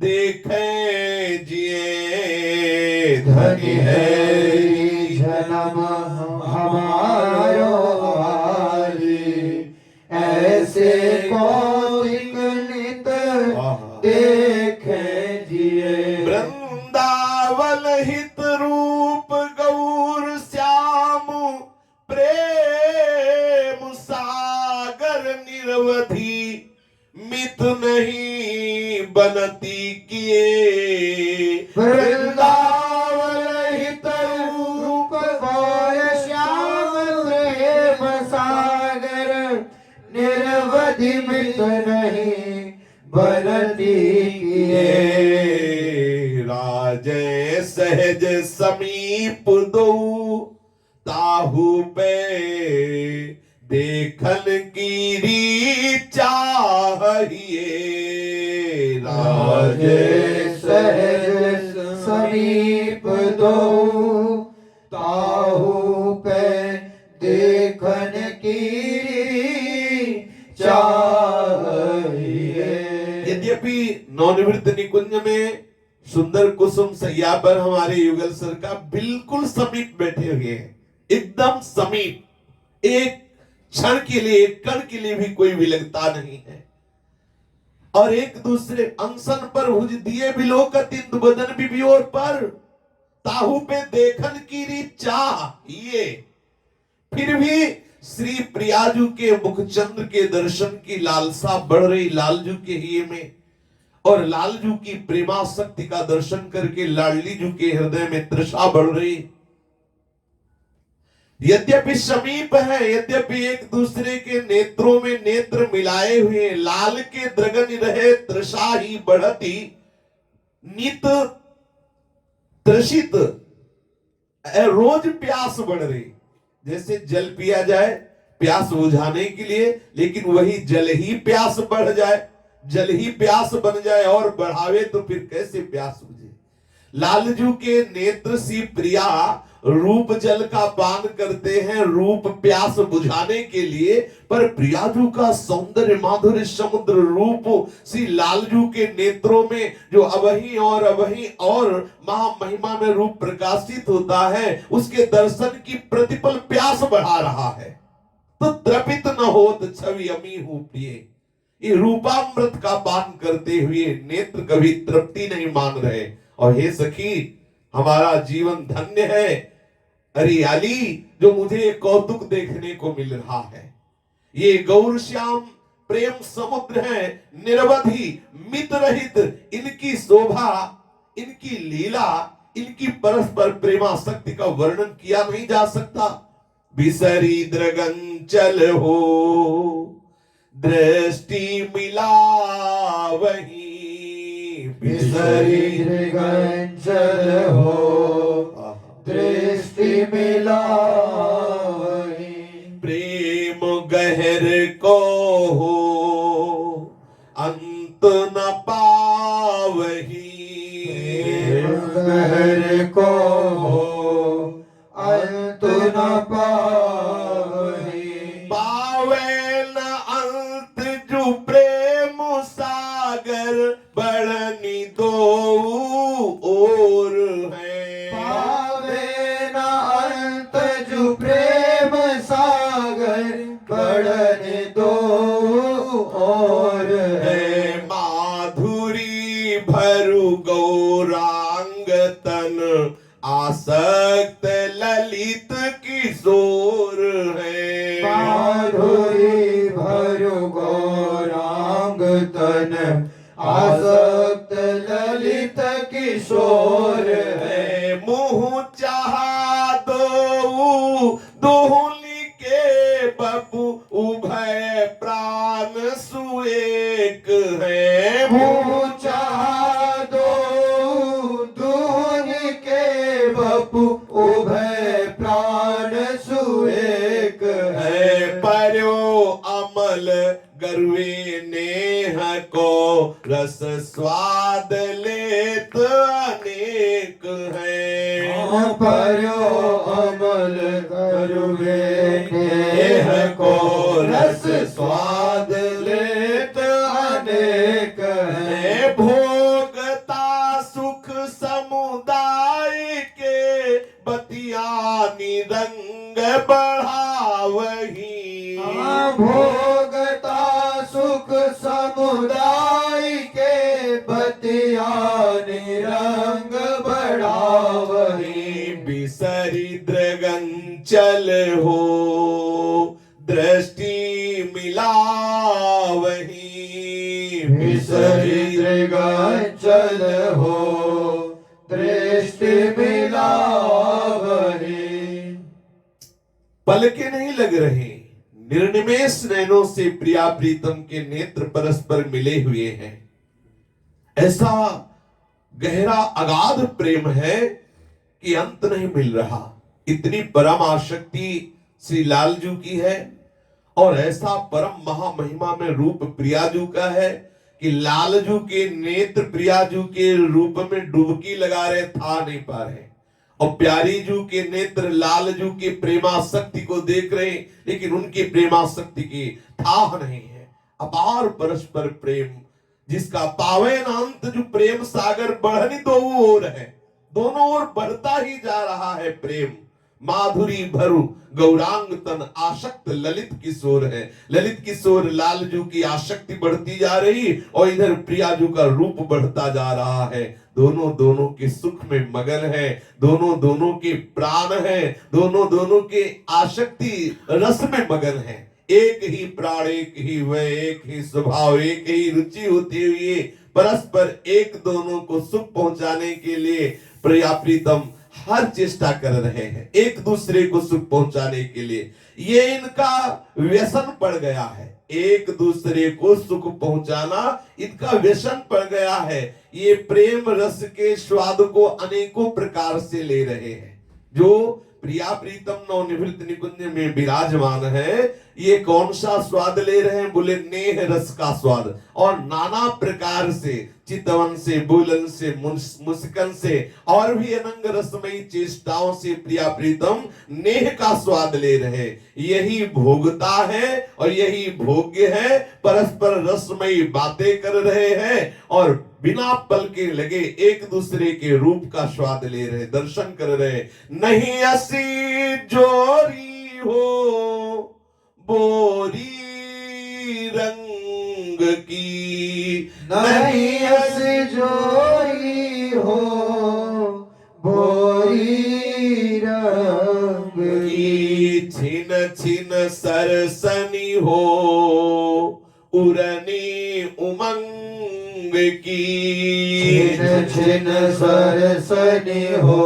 देखे जिए। धनी है जन्म हमारो आली, ऐसे कौतिक नित देखे जिए। वृंदावन हित रूप गौर श्याम, प्रेम सागर निरवधि, मित नहीं बनती किए। वृंदावन हित रूप गौर श्याम, प्रेम सागर निरवधि, मित नहीं बनती किए। राजय सहज समीप दो, ताहू पे देखन कीरी चाहिए। राजय सहज समीप दो, ताहू पे देखन की चाहिए। यद्यपि नवनिवृत्त निकुंज में सुंदर कुसुम सैया पर हमारे युगल सर का बिल्कुल समीप बैठे हुए हैं, एकदम समीप, एक क्षण के लिए, एक कण के लिए भी कोई विलगता नहीं है। और एक दूसरे अनशन पर हुज दिए बिलोकत इंदु बदन बिबियोर पर, ताहू पे देखन की री चाहिए। फिर भी श्री प्रियाजू के मुखचंद्र के दर्शन की लालसा बढ़ रही लालजू के हिये में, और लालजू की प्रेमासक्ति का दर्शन करके लाडली जू के हृदय में तृषा बढ़ रही। यद्यपि समीप है, यद्यपि एक दूसरे के नेत्रों में नेत्र मिलाए हुए, लाल के द्रगन रहे तृषा ही बढ़ती, नित तृषित, रोज प्यास बढ़ रही। जैसे जल पिया जाए प्यास बुझाने के लिए, लेकिन वही जल ही प्यास बढ़ जाए, जल ही प्यास बन जाए और बढ़ावे तो फिर कैसे प्यास बुझे। लालजू के नेत्र सी प्रिया रूप जल का पान करते हैं, रूप प्यास बुझाने के लिए, पर प्रियाजू का सौंदर्य माधुर्य समुद्र रूप सी लालजू के नेत्रों में जो अवहीं और महामहिमा में रूप प्रकाशित होता है, उसके दर्शन की प्रतिपल प्यास बढ़ा रहा है। तो द्रवित न होत छवि अमी हूं प्रिय, ये रूपामृत का पान करते हुए नेत्र कभी तृप्ति नहीं मान रहे। और हे सखी, हमारा जीवन धन्य है, हरियाली जो मुझे कौतुक देखने को मिल रहा है। ये गौर श्याम प्रेम समुद्र है, निरवधि मित रहित, इनकी शोभा, इनकी लीला, इनकी परस्पर प्रेमासक्ति का वर्णन किया नहीं जा सकता। बिसरी द्रगंचल हो दृष्टि मिला वही, बिसरी द्रगंचल हो दृष्टि मिला वही। प्रेम गहर को हो अंत न पावही, गहर को हो अंत न पावही। पावे न अंत जो प्रेम सागर बढ़नी दो और है। पावे न अंत जो प्रेम सागर बढ़ने दो और है। माधुरी भरु गौरांग तन आसक्त ललित किशोर है। माधुरी भरु गौरांग तन आसक्त ललित किशोर है। मुँह चाहा दो दोहली के बपू उभय प्राण सुएक है। मुँह चाहा दो दोहली के बपू उभय प्राण सुएक है। पर्यो अमल गरुए नेह को रस स्वाद लेत अनेक है। पर्यो अमल करुवे नेह को रस स्वाद लेत अनेक है। भोगता सुख समुदाय के बतिया निरंग बढ़ावही। भोगता सुख समुदाय के बतिया निरंग बढ़ावही। बिसरी दृगंचल हो दृष्टि मिलावही। बिसरी दृगंचल हो दृष्टि मिलावही। पलके नहीं लग रहे, निर्निमेष नैनों से प्रिया प्रीतम के नेत्र परस्पर मिले हुए हैं। ऐसा गहरा अगाध प्रेम है कि अंत नहीं मिल रहा। इतनी परम आसक्ति श्री लालजू की है और ऐसा परम महामहिमा में रूप प्रियाजू का है कि लालजू के नेत्र प्रियाजू के रूप में डुबकी लगा रहे, था नहीं पा रहे। और प्यारी जू के नेत्र लालजू के प्रेमाशक्ति को देख रहे, लेकिन उनकी प्रेमाशक्ति की थाह नहीं है। अपार परस्पर प्रेम जिसका पावे न अंत, जो प्रेम सागर बढ़नी दो ओर है, दोनों ओर बढ़ता ही जा रहा है प्रेम। माधुरी भरु गौरांग तन आशक्त ललित किशोर है। ललित किशोर लालजू की आसक्ति बढ़ती जा रही और इधर प्रियाजू का रूप बढ़ता जा रहा है। दोनों दोनों के सुख में मगन है, दोनों दोनों के प्राण है, दोनों दोनों के आसक्ति रस में मगन है। एक ही प्राण, एक ही वह, एक ही स्वभाव, एक ही रुचि होते हुए परस्पर एक दोनों को सुख पहुंचाने के लिए प्रिया प्रीतम हर चेष्टा कर रहे हैं, एक दूसरे को सुख पहुंचाने के लिए। ये इनका व्यसन पड़ गया है, एक दूसरे को सुख पहुंचाना इनका व्यसन पड़ गया है। ये प्रेम रस के स्वाद को अनेकों प्रकार से ले रहे हैं। जो प्रिया प्रीतम नवनिवृत्त निकुंज में विराजमान है, ये कौन सा स्वाद ले रहे हैं? बोले नेह रस का स्वाद। और नाना प्रकार से, चितवन से, बोलन से, मुस्कन से और भी अनंग रसमयी चेष्टाओं से प्रिया प्रीतम नेह का स्वाद ले रहे। यही भोगता है और यही भोग्य है। परस्पर रसमयी बातें कर रहे हैं और बिना पल के लगे एक दूसरे के रूप का स्वाद ले रहे, दर्शन कर रहे। नहीं असी जोरी हो बोरी रंग की, नहीं अस जोरी हो बोरी रंग की। छिन छिन सरसनी हो उरनी उमंग की। छिन छिन सरसनी हो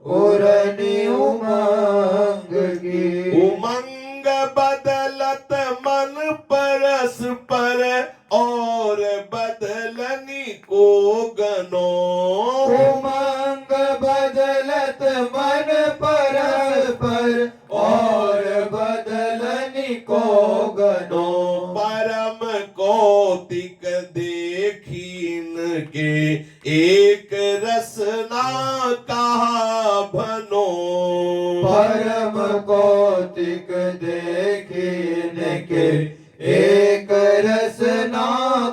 उरनी उमंग की। उमंग बदलत मन परस पर और बदलनी को गनो। उमंग बदलत मन पर और बदलनी को गनो। परम कौतिक देखीन के एक रसना कहा भनो। परम कौतिक देखिन के एक रसना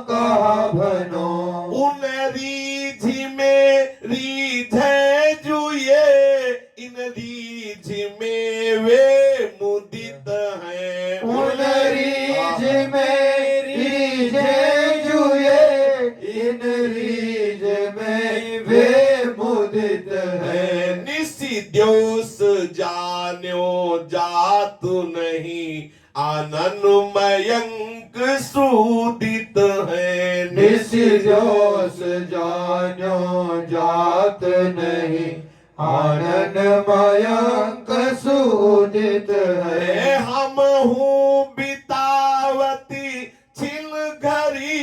कहा भनो। उन रीझ में रीझे जुए, इन रीझ में वे मुदित हैं। उन रीझ में रीझे जुए, इन रीझ में वे मुदित हैं। निशिद्योस जान्यो जातु नहीं, आनन मयंक सुदित है। निशिद्योस जान्यो जात नहीं, आनन मयंक सुदित है। हम हूँ बितावती छिल घरी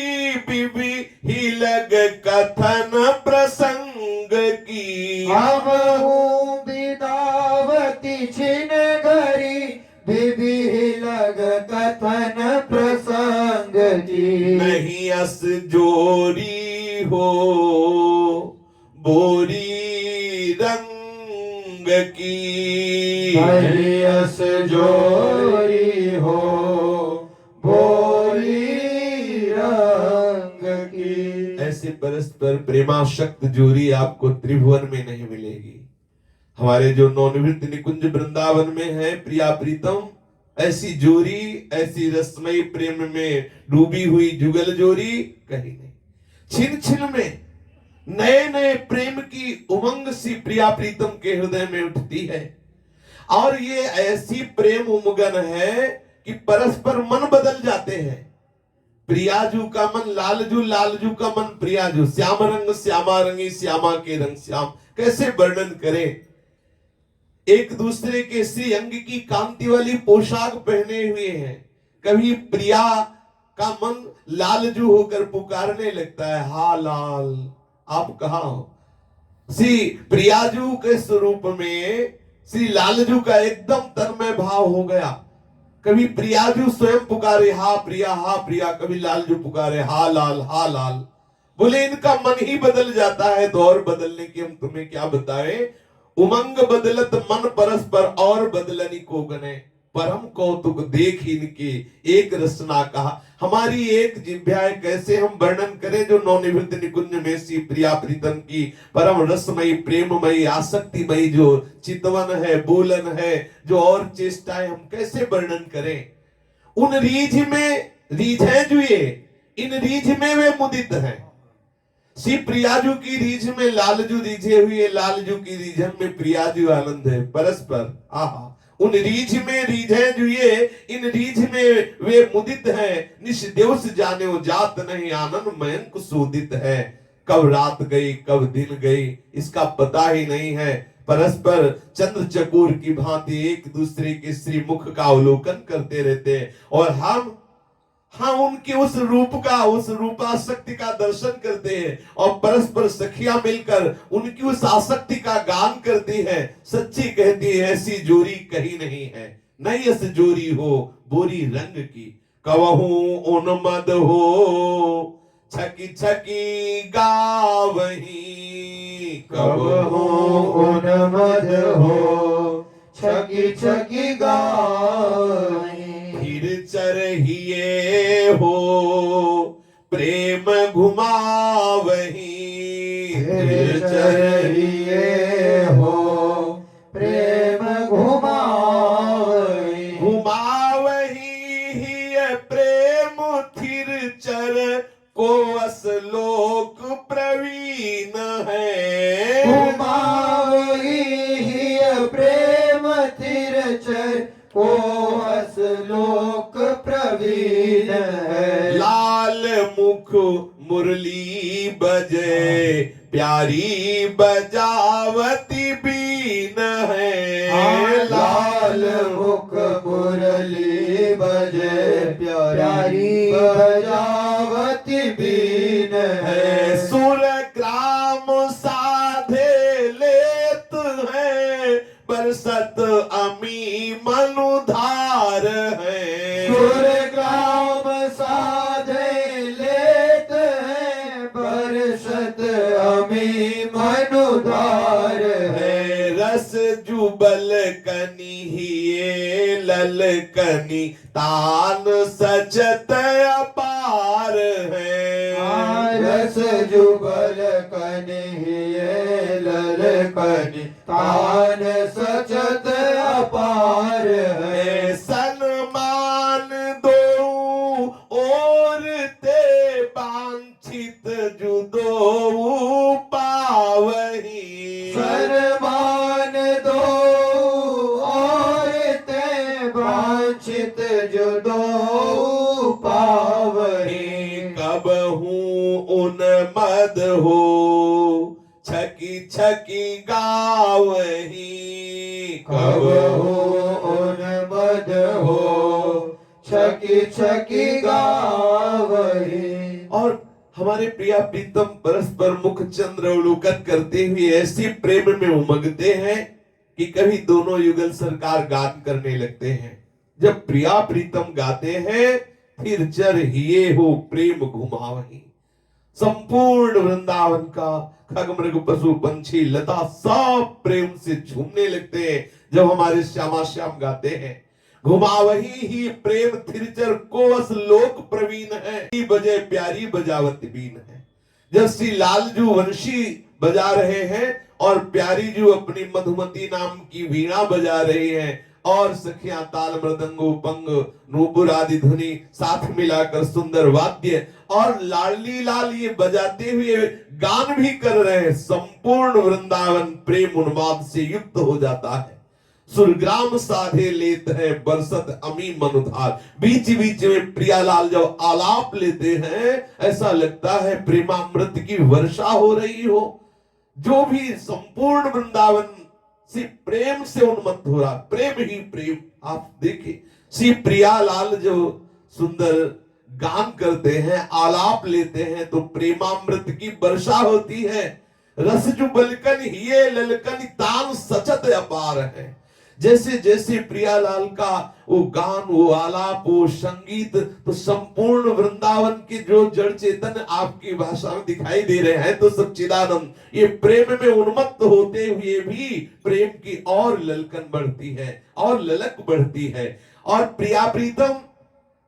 बिबी हिलग कथन प्रसंग की। हम हूँ बितावती छिन घरी बिबी लग कथन प्रसंग की। नहीं अस जोरी हो बोरी रंग की। हरियस जोरी हो बोरी रंग की। ऐसे परस्पर प्रेमाशक्त जोड़ी आपको त्रिभुवन में नहीं मिलेगी। हमारे जो नवनिवृत्त निकुंज वृंदावन में है प्रिया प्रीतम, ऐसी जोड़ी, ऐसी रसमयी प्रेम में डूबी हुई जुगल जोड़ी कहीं नहीं। छिन छिन में नए नए प्रेम की उमंग सी प्रिया प्रीतम के हृदय में उठती है। और ये ऐसी प्रेम उमगन है कि परस्पर मन बदल जाते हैं। प्रियाजू का मन लालजू, लालजू का मन प्रियाजू। श्याम रंग श्यामा रंगी, श्यामा के रंग श्याम। कैसे वर्णन करें। एक दूसरे के श्री अंग की कांति वाली पोशाक पहने हुए हैं। कभी प्रिया का मन लालजू होकर पुकारने लगता है, हा लाल आप कहाँ हो। श्री प्रियाजू के स्वरूप में श्री लालजू का एकदम तन्मय भाव हो गया। कभी प्रियाजू स्वयं पुकारे हा प्रिया, कभी लालजू पुकारे हा लाल हा लाल। बोले इनका मन ही बदल जाता है तो और बदलने की हम तुम्हें क्या बताएं। उमंग बदलत मन परस्पर और बदलनी को गने। परम कौतुक देख इनके एक रसना कहा। हमारी एक जिह्वा कैसे हम वर्णन करें जो नवनिवृत्त निकुंज में सी प्रिया प्रीतम की परम रसमयी प्रेममयी आसक्तिमयी जो चितवन है, बोलन है, जो और चेष्टाएं हम कैसे वर्णन करें। उन रीझ में रीझ है जो इन रीझ में वे मुदित हैं। श्री प्रियाजू की रीझ में लालजू रीझे हुए, लालजू की रीझन में प्रियाजू आनंद है परस्पर। आहा उन रीझ में रीझे जुए, इन रीझ में वे मुदित हैं। निष्देवस जाने जात नहीं, आनंद मयंक शोधित है। कब रात गई कब दिन गई इसका पता ही नहीं है। परस्पर चंद्र चकोर की भांति एक दूसरे के श्री मुख का अवलोकन करते रहते हैं। और हम उनके उस रूपाशक्ति का दर्शन करते हैं और परस्पर सखियां मिलकर उनकी उस आसक्ति का गान करती है। सच्ची कहती है ऐसी जोड़ी कहीं नहीं है। नहीं ऐसी जोड़ी हो बोरी रंग की। कवहू उन्मद हो छकी छकी गावही। कवहू उन्मद हो छकी छकी गावही। फिर चरहिए हो प्रेम घुमावही। फिर चरहिए हो प्रेम घुमावही। घुमावही ही प्रेम थिर चर को असलोक प्रवीण है। घुमावही ही प्रेम थिर चर को असलोक प्रवीण है। लाल मुख मुरली बजे प्यारी बजावती बीन है। लाल मुख मुरली बजे प्यारी बजावती बीन है। सुर ग्राम साधे लेत है बरसत अमी मनुधार है। सुर ग्राम साधे लेत है बरसत अमी मनुधार है। रस जुबल कनी हिये लल कनी तान सचत अपार है। रस जुबल कन्हिये लल कनि तान सचत अपार है। सन्मान दो और ते वांछित जुदो पावही। सन्मान दो और ते वांछित जुदो पावही। कब हूँ उन्मद हो छकी छकी गावही। कब हो उन्मद हो छकी छकी गावही। और हमारे प्रिया प्रीतम परस्पर मुख चंद्र अवलोकन करते हुए ऐसी प्रेम में उमगते हैं कि कभी दोनों युगल सरकार गान करने लगते हैं। जब प्रिया प्रीतम गाते हैं फिर चर हिये हो प्रेम घुमावही। संपूर्ण वृंदावन का खग मृग पशु पंछी लता सब प्रेम से झूमने लगते हैं जब हमारे श्यामा श्याम गाते हैं। घुमावही ही प्रेम थिरचर कोवस लोक प्रवीण है, बजे प्यारी बजावत बीन है। जब श्री लालजू वंशी बजा रहे हैं और प्यारी जू अपनी मधुमती नाम की वीणा बजा रही हैं और सखियां ताल मृदंगो पंग नूपुर आदि ध्वनि साथ मिलाकर सुंदर वाद्य और लाडली लाल ये बजाते हुए गान भी कर रहे हैं, संपूर्ण वृंदावन प्रेम उन्माद से युक्त हो जाता है। सुरग्राम साधे लेते हैं बरसत अमी मनुधार। बीच बीच में प्रियालाल जब आलाप लेते हैं ऐसा लगता है प्रेमामृत की वर्षा हो रही हो। जो भी संपूर्ण वृंदावन से प्रेम से उन्मत्त हो रहा, प्रेम ही प्रेम। आप देखिए श्री प्रियालाल जो सुंदर गान करते हैं, आलाप लेते हैं तो प्रेमामृत की वर्षा होती है। रस जो बलकन हिये ललकन तान सचत अपार है। जैसे जैसे प्रियालाल का वो गान, वो आलाप, वो संगीत, तो संपूर्ण वृंदावन के जो जड़ चेतन आपकी भाषा में दिखाई दे रहे हैं तो सच्चिदानंद ये प्रेम में उन्मत्त होते हुए भी प्रेम की और ललकन बढ़ती है और ललक बढ़ती है। और प्रिया प्रीतम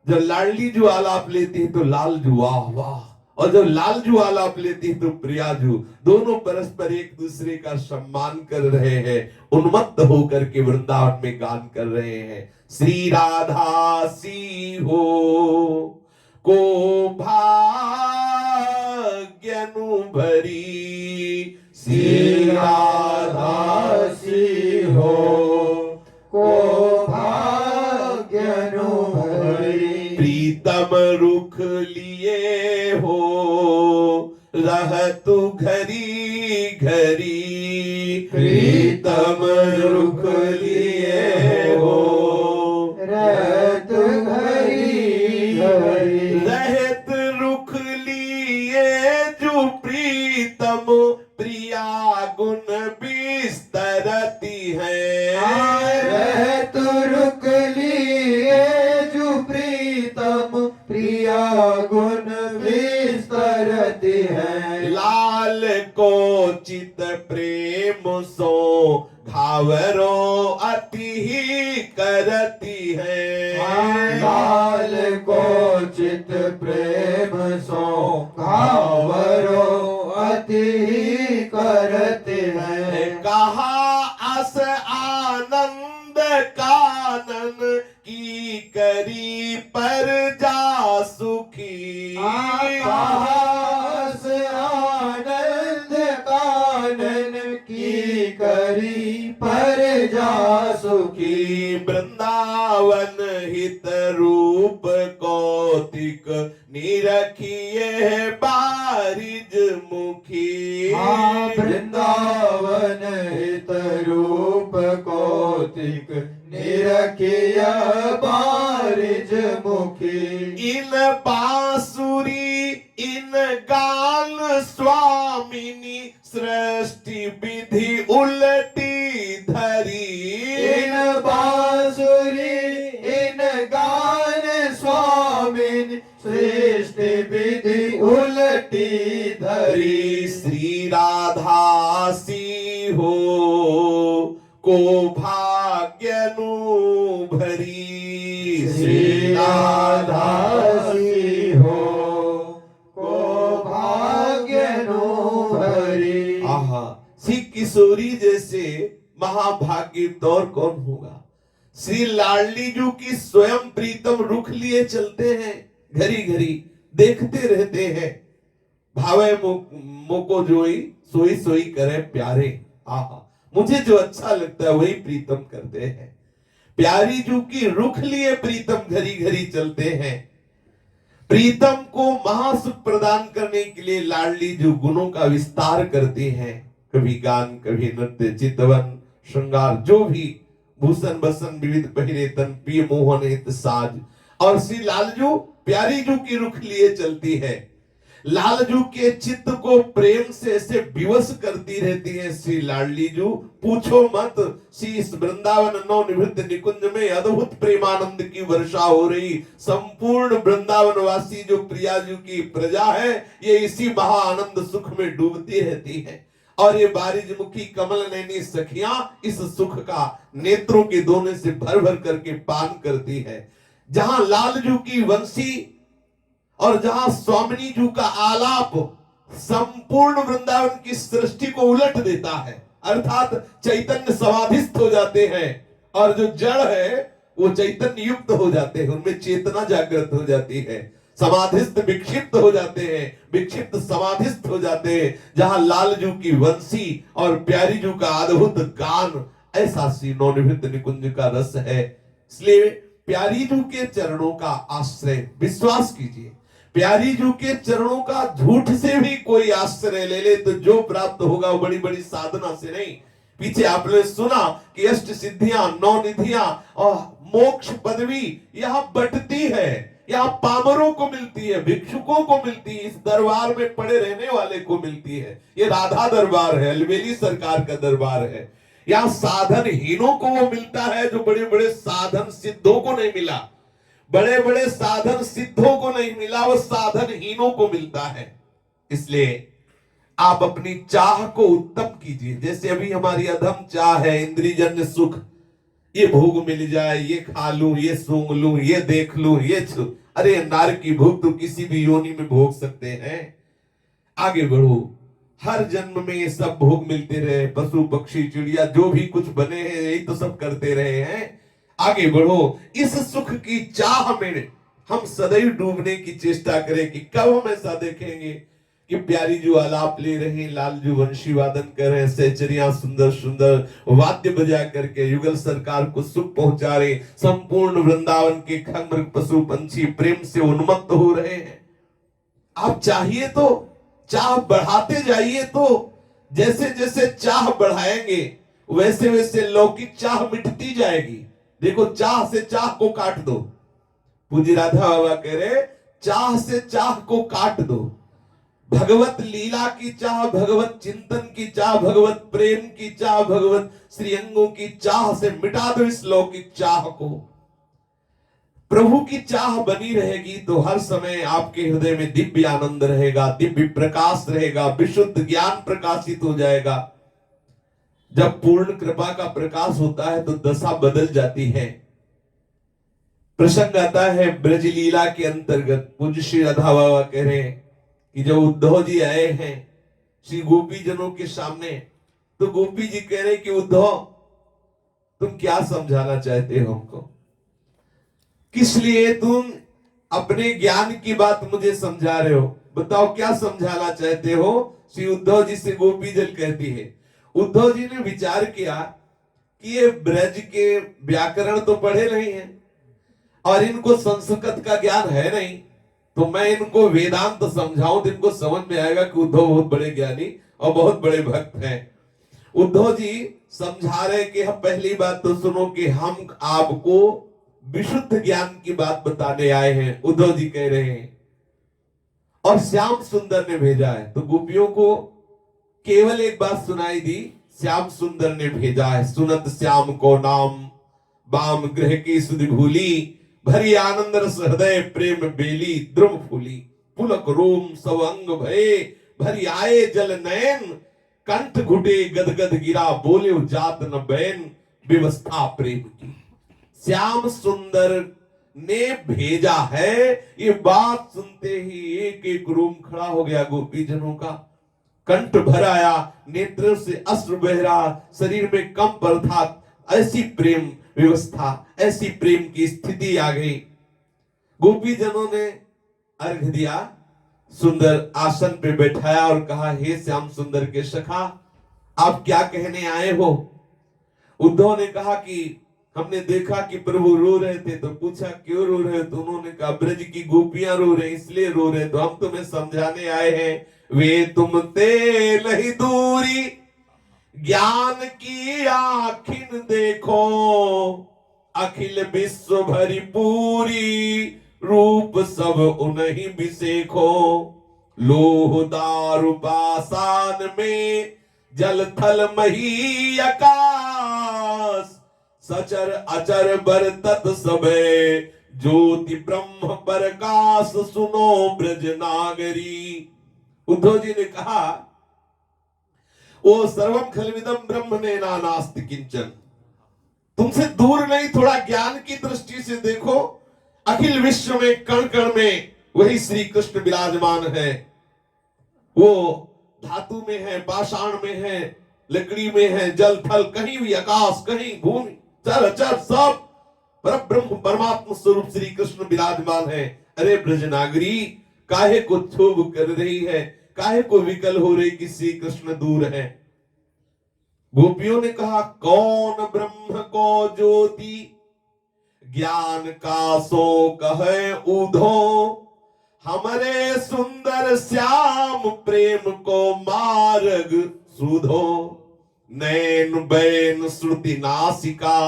जब लाडली जो आलाप लेती है तो लालजू वाह वाह, और जब लालजू आलाप लेती है तो प्रियाजू, दोनों परस्पर एक दूसरे का सम्मान कर रहे हैं, उन्मत्त होकर के वृंदावन में गान कर रहे हैं। श्री राधा सी हो को भाग्यनु भरी, श्री राधा सी हो को भाग्यनु भरी। प्रीतम रुख लिए हो रहतु घरी घरी, प्रीतम रुख लिए हो रहतु घरी घरी। रहत रुख लिए जो प्रीतम प्रिया गुण बिस्तरती है। रहतु रुख लिए जो प्रीतम प्रिया गुण विस्तरती है। लाल को चित प्रेम सो घावरो अति ही करती है। लाल को चित प्रेम सो घावरो अति ही करते हैं। कहा अस आनंद कानन की करी पर जा सुखी। आकाश आनंद कानन की करी पर जा सुखी। वृंदावन हित रूप कौतिक निरखिए बारिज मुखी। वृंदावन हित रूप कौतिक निरखिय बारिज मुखी। इन बांसुरी इन गान स्वामिनी सृष्टि विधि उलटी धरी। इन बांसुरी इन गान स्वामिनी सृष्टि विधि उलटी धरी। श्री राधा सी हो को भाग्यनु भरी। श्री राधा सी हो को भाग्यनु भरी। आहा, श्री किशोरी जैसे महाभाग्य और कौन होगा। श्री लाडली जू की स्वयं प्रीतम रुख लिए चलते हैं, घड़ी घड़ी देखते रहते हैं। भावे मोको जोई सोई सोई करे प्यारे। आहा, मुझे जो अच्छा लगता है वही प्रीतम करते हैं। प्यारी जू की रुख लिए प्रीतम घड़ी घड़ी चलते हैं। प्रीतम को महासुख प्रदान करने के लिए लाडली जू गुणों का विस्तार करती हैं। कभी गान, कभी नृत्य, चितवन, श्रृंगार, जो भी भूषण बसन विविध पहिरे तन पिय मोहन हित साज। और श्री लालजू प्यारी जू की रुख लिए चलती है। लालजू के चित्त को प्रेम से ऐसे विवश करती रहती है श्री लाडली जू, पूछो मत। श्री इस वृंदावन नवनिवृत्त निकुंज में अद्भुत प्रेमानंद की वर्षा हो रही। संपूर्ण वृंदावन वासी जो प्रियाजू की प्रजा है, ये इसी महा आनंद सुख में डूबती रहती है। और ये बारिज मुखी कमल नैनी सखियां इस सुख का नेत्रों के दोने से भर भर करके पान करती है। जहां लालजू की वंशी और जहां स्वामिनी जू का आलाप संपूर्ण वृंदावन की सृष्टि को उलट देता है, अर्थात चैतन्य समाधिस्थ हो जाते हैं और जो जड़ है वो चैतन्य युक्त हो जाते हैं, उनमें चेतना जागृत हो जाती है। समाधिस्थ विक्षिप्त हो जाते हैं, विक्षिप्त समाधिस्थ हो जाते हैं। जहां लालजू की वंशी और प्यारी जू का अद्भुत गान, ऐसा श्री नवनिवृत्त निकुंज का रस है। इसलिए प्यारी जू के चरणों का आश्रय, विश्वास कीजिए, प्यारी जू के चरणों का झूठ से भी कोई आश्रय ले ले तो जो प्राप्त होगा वो बड़ी बड़ी साधना से नहीं। पीछे आपने सुना कि अष्ट सिद्धियां, नौ निधियां और मोक्ष पदवी यहां बंटती है, यहां पामरों को मिलती है, भिक्षुकों को मिलती है, इस दरबार में पड़े रहने वाले को मिलती है। ये राधा दरबार है, अलवेली सरकार का दरबार है। यहाँ साधन हीनों को वो मिलता है जो बड़े बड़े साधन सिद्धों को नहीं मिला, बड़े बड़े साधन सिद्धों को नहीं मिला, वो साधन हीनों को मिलता है। इसलिए आप अपनी चाह को उत्तम कीजिए। जैसे अभी हमारी अधम चाह है इंद्रियजन्य सुख, ये भोग मिल जाए, ये खा लूं, ये सूंघ लूं, ये देख लूं, ये छू, अरे नार की भोग तो किसी भी योनि में भोग सकते हैं। आगे बढ़ो, हर जन्म में ये सब भोग मिलते रहे, पशु पक्षी चिड़िया जो भी कुछ बने हैं यही तो सब करते रहे हैं। आगे बढ़ो, इस सुख की चाह में हम सदैव डूबने की चेष्टा करें कि कब हम ऐसा देखेंगे कि प्यारी जो आलाप ले रहे हैं, लालजू वंशी वादन कर रहे हैं, सहचरियां सुंदर सुंदर वाद्य बजा करके युगल सरकार को सुख पहुंचा रहे, संपूर्ण वृंदावन के खंग पशु पंछी प्रेम से उन्मत्त हो रहे हैं। आप चाहिए तो चाह बढ़ाते जाइए, तो जैसे जैसे चाह बढ़ाएंगे वैसे वैसे लौकिक चाह मिटती जाएगी। देखो, चाह से चाह को काट दो, पूज्य राधा बाबा कह रहे चाह से चाह को काट दो। भगवत लीला की चाह, भगवत चिंतन की चाह, भगवत प्रेम की चाह, भगवत श्रीअंगों की चाह से मिटा दो इस लौकिक चाह को। प्रभु की चाह बनी रहेगी तो हर समय आपके हृदय में दिव्य आनंद रहेगा, दिव्य प्रकाश रहेगा, विशुद्ध ज्ञान प्रकाशित हो जाएगा। जब पूर्ण कृपा का प्रकाश होता है तो दशा बदल जाती है। प्रसंग आता है ब्रज लीला के अंतर्गत, पूज्य श्री राधा बाबा कह रहे हैं कि जब उद्धव जी आए हैं श्री गोपी जनों के सामने, तो गोपी जी कह रहे कि उद्धव तुम क्या समझाना चाहते हो हमको, किस लिए तुम अपने ज्ञान की बात मुझे समझा रहे हो, बताओ क्या समझाना चाहते हो। श्री उद्धव जी से गोपी जल कहती है। उद्धव जी ने विचार किया कि ये ब्रज के व्याकरण तो पढ़े नहीं हैं और इनको संस्कृत का ज्ञान है नहीं, तो मैं इनको वेदांत समझाऊं तो इनको समझ में आएगा कि उद्धव बहुत बड़े ज्ञानी और बहुत बड़े भक्त हैं। उद्धव जी समझा रहे कि हम पहली बात तो सुनो कि हम आपको विशुद्ध ज्ञान की बात बताने आए हैं, उद्धव जी कह रहे हैं। और श्याम सुंदर ने भेजा है, तो गोपियों को केवल एक बात सुनाई दी, श्याम सुंदर ने भेजा है। सुनत श्याम को नाम बाम ग्रह की सुधि भूली, भरी आनंद रस हृदय प्रेम बेली, द्रुम फूली पुलक रोम सब अंग भये, भरी आए जल नयन, कंठ घुटे गदगद गिरा, बोले जात न बैन, व्यवस्था प्रेम की। श्याम सुंदर ने भेजा है। ये बात सुनते ही एक एक रोम खड़ा हो गया गोपी जनों का, कंठ भर आया, नेत्र से अश्रु बह रहा, शरीर में कंप अर्थात ऐसी प्रेम व्यवस्था, ऐसी प्रेम की स्थिति आ गई। गोपी जनों ने अर्घ दिया, सुंदर आसन पे बैठाया और कहा, हे श्याम सुंदर के सखा, आप क्या कहने आए हो। उद्धव ने कहा कि हमने देखा कि प्रभु रो रहे थे, तो पूछा क्यों रो रहे हो, तो उन्होंने कहा ब्रज की गोपियां रो रहे इसलिए रो रहे, तो हम तुम्हें समझाने आए हैं, वे तुम ते नहीं दूरी, ज्ञान की आखिन देखो, अखिल विश्व भरी पूरी, रूप सब उन्हीं बिसेखो। लोह दारु पाषाण में जल थल मही आकाश, सचर अचर बरतत सबे ज्योति ब्रह्म प्रकाश, सुनो ब्रज नागरी। उद्धव जी ने कहा ओ सर्वम खलविदम ब्रह्म ने नास्ति किंचन, तुमसे दूर नहीं, थोड़ा ज्ञान की दृष्टि से देखो, अखिल विश्व में कण कण में वही श्री कृष्ण विराजमान है। वो धातु में है, पाषाण में है, लकड़ी में है, जल थल, कहीं भी आकाश, कहीं भूमि, चर अचर सब पर ब्रह्म परमात्मा स्वरूप श्री कृष्ण विराजमान है। अरे ब्रज नागरी, काहे को क्षोभ कर रही है, काहे को विकल हो रही कि श्री कृष्ण दूर है। गोपियों ने कहा कौन ब्रह्म को ज्योति, ज्ञान का सो कहे उधो, हमारे सुंदर श्याम प्रेम को मार्ग सुधो। नैन बैन श्रुति नासिका,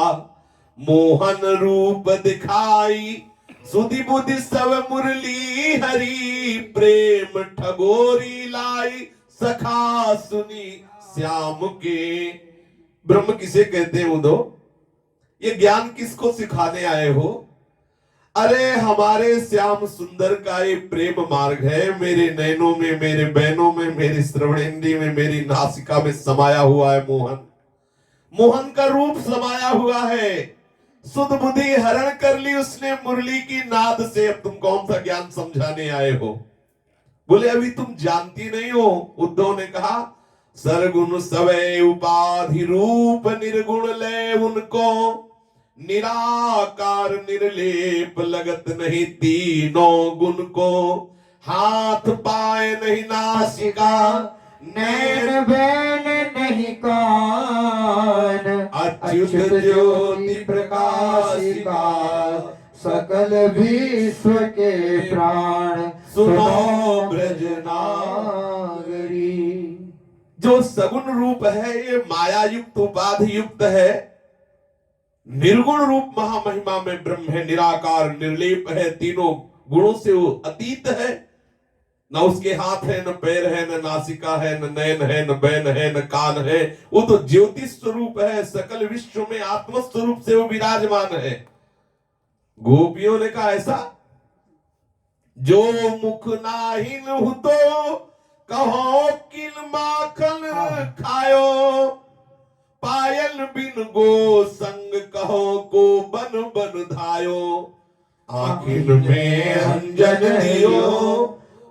मोहन रूप दिखाई, सुधि बुद्धि सब मुरली हरी, प्रेम ठगोरी लाई, सखा सुनी श्याम के। ब्रह्म किसे कहते हैं उधो? ये ज्ञान किसको सिखाने आए हो? अरे हमारे श्याम सुंदर का ये प्रेम मार्ग है, मेरे नैनों में, मेरे बैनों में, मेरी श्रवणेंद्रिय में, मेरी नासिका में समाया हुआ है मोहन। मोहन का रूप समाया हुआ है, सुध बुद्धि हरण कर ली उसने मुरली की नाद से। अब तुम कौन सा ज्ञान समझाने आए हो? बोले अभी तुम जानती नहीं हो। उद्धव ने कहा सरगुण सवै उपाधि रूप, निर्गुण ले उनको, निराकार निर्लेप लगत नहीं तीनों गुण को। हाथ पाए नहीं नासिका, नैन बैन नहीं कान, अच्युत ज्योति प्रकाशिका, सकल विश्व के प्राण, सुनो ब्रज नागरी। जो सगुण रूप है ये माया युक्त उपाधि युक्त है, निर्गुण रूप महामहिमा में ब्रह्म है, निराकार निर्लेप है, तीनों गुणों से वो अतीत है। न उसके हाथ है, न पैर है, न नासिका है, न नैन है, न बैन है, न कान है। वो तो ज्योति स्वरूप है, सकल विश्व में आत्म स्वरूप से वो विराजमान है। गोपियों ने कहा ऐसा? जो मुख नाहिन हु तो कहो किन माखन खायो, पायल बिन गो संग कहो को बन बन धायो। आखिर में अंजन दियो,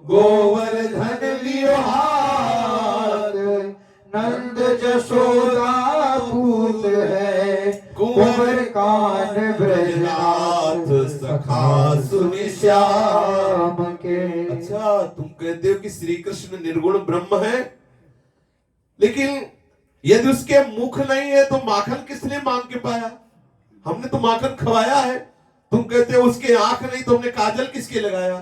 गोवर्धन लियो हाथ, नंद जशोदा पूत है, कुंवर कान ब्रजनाथ, सखा सुनि श्याम के। अच्छा तुम कहते हो कि श्री कृष्ण निर्गुण ब्रह्म है, लेकिन यदि उसके मुख नहीं है तो माखन किसने मांग के पाया? हमने तो माखन खवाया है। तुम कहते हो उसके आंख नहीं तो हमने काजल किसके लगाया?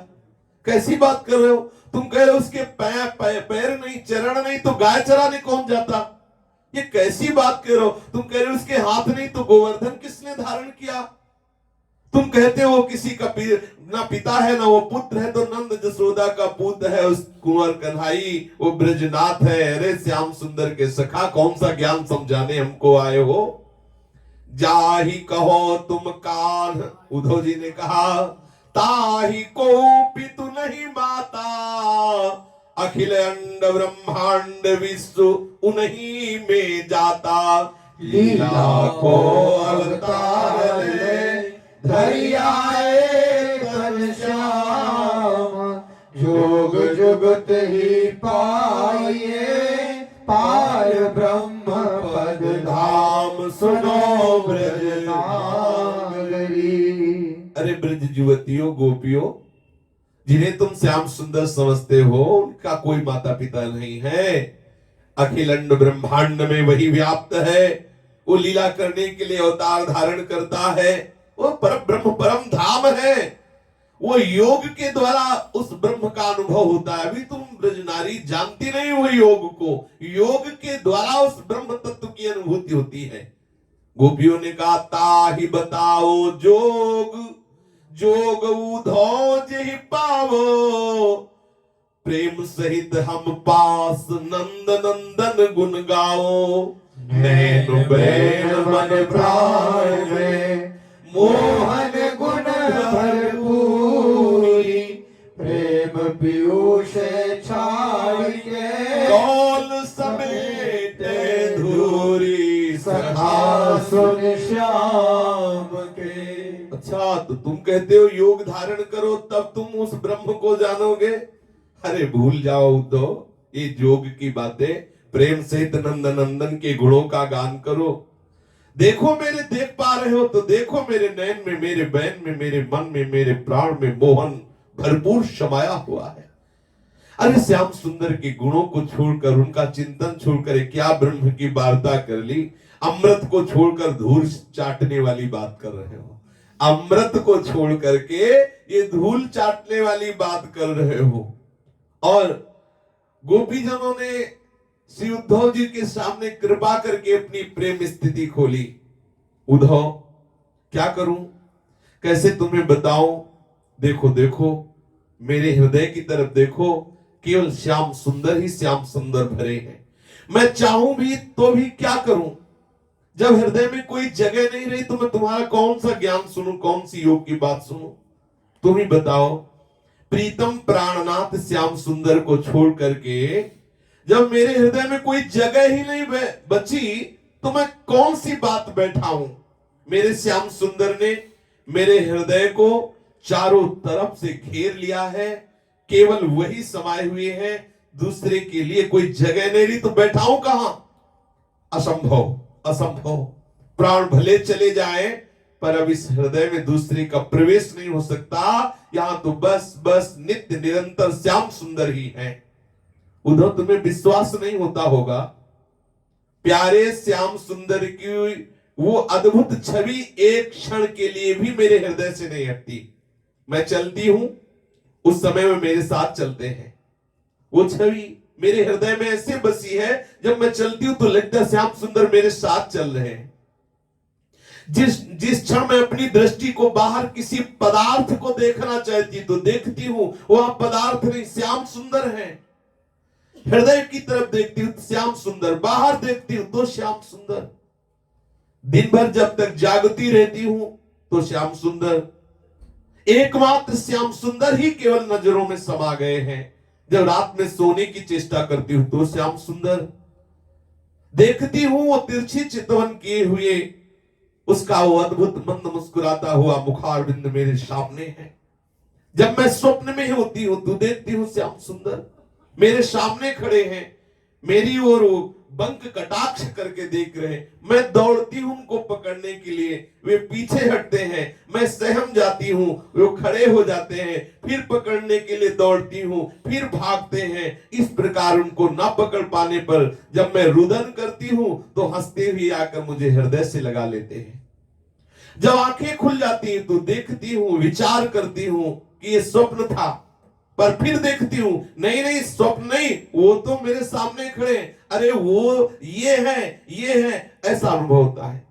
कैसी बात कर रहे हो? तुम कह रहे हो उसके पैर नहीं, चरण नहीं तो गाय चराने कौन जाता? ये कैसी बात कर रहे हो? तुम कह रहे हो उसके हाथ नहीं तो गोवर्धन किसने धारण किया? तुम कहते हो किसी का ना पिता है ना वो पुत्र है, तो नंद जसोदा का पुत्र है उस कुंवर कन्हई, वो ब्रजनाथ है। अरे श्याम सुंदर के सखा, कौन सा ज्ञान समझाने हमको आए हो? जाहि कहो तुम कान, उद्धव जी ने कहा, ताहि को पितु नहीं माता, अखिल अंड ब्रह्मांड विश्व उन्हीं में जाता। लीला को अवतार ले धरियाए घनश्याम, जोग जुगत ही पाइए, पार ब्रह्म पद धाम, सुनो ब्रज नागरी। अरे ब्रज युवतियों गोपियों, जिन्हें तुम श्याम सुंदर समझते हो, उनका कोई माता पिता नहीं है। अखिल अंड ब्रह्मांड में वही व्याप्त है, वो लीला करने के लिए अवतार धारण करता है। वो परम ब्रह्म परम धाम है, वो योग के द्वारा उस ब्रह्म का अनुभव होता है। अभी तुम ब्रज नारी जानती नहीं हो योग को, योग के द्वारा उस ब्रह्म तत्व की अनुभूति होती है। गोपियों ने कहा ताहि बताओ जोग, जोग उधो जेहि पावो, प्रेम सहित हम पास नंद नंदन गुण गाओ। नैन बैन मन प्राण में मोहन गुण भरपूरी, प्रेम पीयूष छाड़ के कौल समेटे धूरी सखा सुन श्याम के। अच्छा, तो तुम कहते हो योग धारण करो तब तुम उस ब्रह्म को जानोगे। अरे भूल जाओ उद्धव, ये योग की बातें। प्रेम सहित नंद नंदन के गुणों का गान करो। देखो मेरे, देख पा रहे हो तो देखो मेरे नयन में, मेरे बैन में, मेरे मन में, मेरे प्राण में मोहन भरपूर समाया हुआ है। अरे श्याम सुंदर के गुणों को छोड़कर, उनका चिंतन छोड़कर क्या ब्रह्म की वार्ता कर ली। अमृत को छोड़कर धूल चाटने वाली बात कर रहे हो। अमृत को छोड़ करके ये धूल चाटने वाली बात कर रहे हो। और गोपीजनों ने श्री उद्धव जी के सामने कृपा करके अपनी प्रेम स्थिति खोली। उद्धव क्या करूं, कैसे तुम्हें बताऊं। देखो देखो मेरे हृदय की तरफ देखो, केवल श्याम सुंदर ही श्याम सुंदर भरे हैं। मैं चाहूं भी तो भी क्या करूं। जब हृदय में कोई जगह नहीं रही तो मैं तुम्हारा कौन सा ज्ञान सुनूं, कौन सी योग की बात सुनूं। तुम ही बताओ। प्रीतम प्राणनाथ श्याम सुंदर को छोड़ करके जब मेरे हृदय में कोई जगह ही नहीं बची तो मैं कौन सी बात बैठाऊं। मेरे श्याम सुंदर ने मेरे हृदय को चारों तरफ से घेर लिया है, केवल वही समाये हुए हैं, दूसरे के लिए कोई जगह नहीं रही तो बैठाऊं कहां। असंभव, असंभव। प्राण भले चले जाए पर अब इस हृदय में दूसरे का प्रवेश नहीं हो सकता। यहां तो बस बस नित्य निरंतर श्याम सुंदर ही है। उद्धव तुम्हें विश्वास नहीं होता होगा, प्यारे श्याम सुंदर की वो अद्भुत छवि एक क्षण के लिए भी मेरे हृदय से नहीं हटती। मैं चलती हूं उस समय में मेरे साथ चलते हैं। वो छवि मेरे हृदय में ऐसे बसी है, जब मैं चलती हूं तो लगता है श्याम सुंदर मेरे साथ चल रहे हैं। जिस क्षण मैं अपनी दृष्टि को बाहर किसी पदार्थ को देखना चाहती तो देखती हूं वहां पदार्थ नहीं, श्याम सुंदर है। हृदय की तरफ देखती हूं श्याम सुंदर, बाहर देखती हूं तो श्याम सुंदर। दिन भर जब तक जागती रहती हूं तो श्याम सुंदर, एकमात्र श्याम सुंदर ही केवल नजरों में समा गए हैं। जब रात में सोने की चेष्टा करती हूं तो श्याम सुंदर देखती हूं, वो तिरछी चितवन किए हुए उसका वो अद्भुत मंद मुस्कुराता हुआ मुखारबिंद मेरे सामने है। जब मैं स्वप्न में होती हूं तो देखती हूं श्याम सुंदर मेरे सामने खड़े हैं, मेरी ओर वो बंक कटाक्ष करके देख रहे हैं। मैं दौड़ती हूं उनको पकड़ने के लिए, वे पीछे हटते हैं, मैं सहम जाती हूं, वो खड़े हो जाते हैं, फिर पकड़ने के लिए दौड़ती हूं, फिर भागते हैं। इस प्रकार उनको ना पकड़ पाने पर जब मैं रुदन करती हूं तो हंसते हुए आकर मुझे हृदय से लगा लेते हैं। जब आंखें खुल जाती हैं तो देखती हूं, विचार करती हूं कि ये स्वप्न था, पर फिर देखती हूं नहीं नहीं स्वप्न नहीं, वो तो मेरे सामने खड़े हैं। अरे वो ये है, ऐसा अनुभव होता है।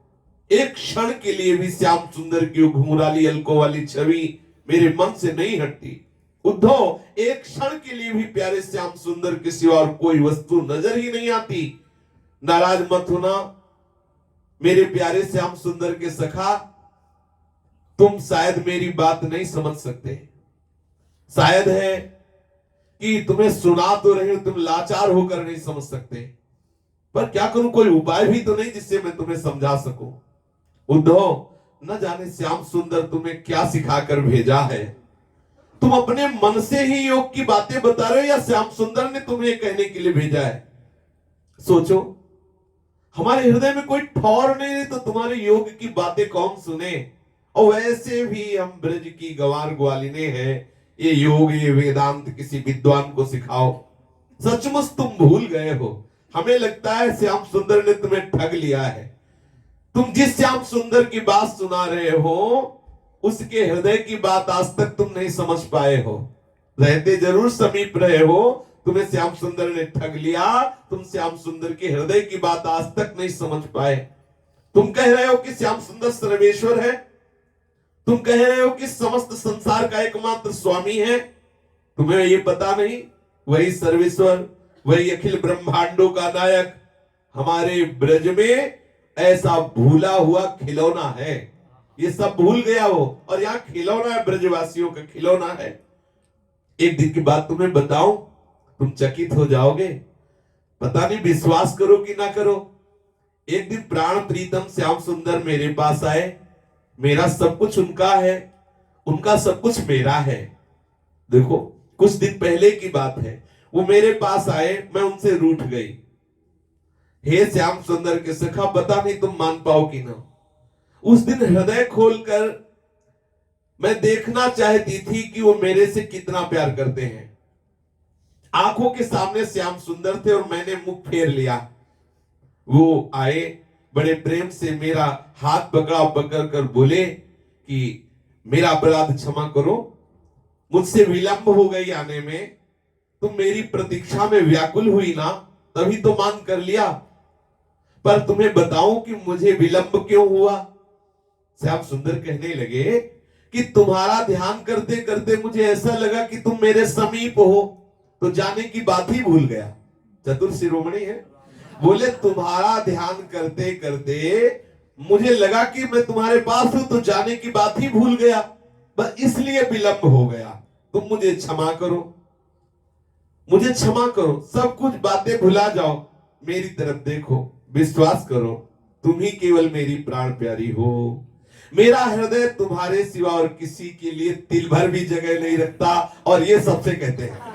एक क्षण के लिए भी श्याम सुंदर की घुंघराली अलकों वाली छवि मेरे मन से नहीं हटती। उद्धव, एक क्षण के लिए भी प्यारे श्याम सुंदर के सिवा और कोई वस्तु नजर ही नहीं आती। नाराज मत होना मेरे प्यारे श्याम सुंदर के सखा, तुम शायद मेरी बात नहीं समझ सकते। शायद है कि तुम्हें सुना तो रही हूं, तुम लाचार होकर नहीं समझ सकते, पर क्या करूं, कोई उपाय भी तो नहीं जिससे मैं तुम्हें समझा सकूं। उद्धव, न जाने श्याम सुंदर तुम्हें क्या सिखाकर भेजा है। तुम अपने मन से ही योग की बातें बता रहे हो या श्याम सुंदर ने तुम्हें कहने के लिए भेजा है। सोचो, हमारे हृदय में कोई ठौर नहीं तो तुम्हारे योग की बातें कौन सुने। और वैसे भी हम ब्रज की गंवार ग्वालिने हैं, ये योग ये वेदांत किसी विद्वान को सिखाओ। सचमुच तुम भूल गए हो। हमें लगता है श्याम सुंदर ने तुम्हें ठग लिया है। तुम जिस श्याम सुंदर की बात सुना रहे हो उसके हृदय की बात आज तक तुम नहीं समझ पाए हो। रहते जरूर समीप रहे हो, तुम्हें श्याम सुंदर ने ठग लिया। तुम श्याम सुंदर के हृदय की बात आज तक नहीं समझ पाए। तुम कह रहे हो कि श्याम सुंदर सर्वेश्वर है, तुम कह रहे हो कि समस्त संसार का एकमात्र स्वामी है। तुम्हें ये पता नहीं वही सर्वेश्वर, वही अखिल ब्रह्मांडों का नायक हमारे ब्रज में ऐसा भूला हुआ खिलौना है। ये सब भूल गया वो, और यहाँ खिलौना है, ब्रजवासियों का खिलौना है। एक दिन की बात तुम्हें बताऊं, तुम चकित हो जाओगे, पता नहीं विश्वास करो कि ना करो। एक दिन प्राण प्रीतम श्याम सुंदर मेरे पास आए। मेरा सब कुछ उनका है, उनका सब कुछ मेरा है। देखो कुछ दिन पहले की बात है, वो मेरे पास आए, मैं उनसे रूठ गई। हे श्याम सुंदर के सखा, पता नहीं तुम मान पाओ कि ना, उस दिन हृदय खोलकर मैं देखना चाहती थी कि वो मेरे से कितना प्यार करते हैं। आंखों के सामने श्याम सुंदर थे और मैंने मुख फेर लिया। वो आए, बड़े प्रेम से मेरा हाथ पकड़ कर बोले कि मेरा अपराध क्षमा करो, मुझसे विलंब हो गई आने में, तुम मेरी प्रतीक्षा में व्याकुल हुई ना, तभी तो मान कर लिया, पर तुम्हें बताऊं कि मुझे विलंब क्यों हुआ। श्याम सुंदर कहने लगे कि तुम्हारा ध्यान करते करते मुझे ऐसा लगा कि तुम मेरे समीप हो, तो जाने की बात ही भूल गया। चतुर शिरोमणि है, बोले तुम्हारा ध्यान करते करते मुझे लगा कि मैं तुम्हारे पास हूं, तो जाने की बात ही भूल गया, बस इसलिए विलंब हो गया। तुम मुझे क्षमा करो, मुझे क्षमा करो, सब कुछ बातें भुला जाओ, मेरी तरफ देखो, विश्वास करो, तुम ही केवल मेरी प्राण प्यारी हो। मेरा हृदय तुम्हारे सिवा और किसी के लिए तिल भर भी जगह नहीं रखता, और ये सबसे कहते हैं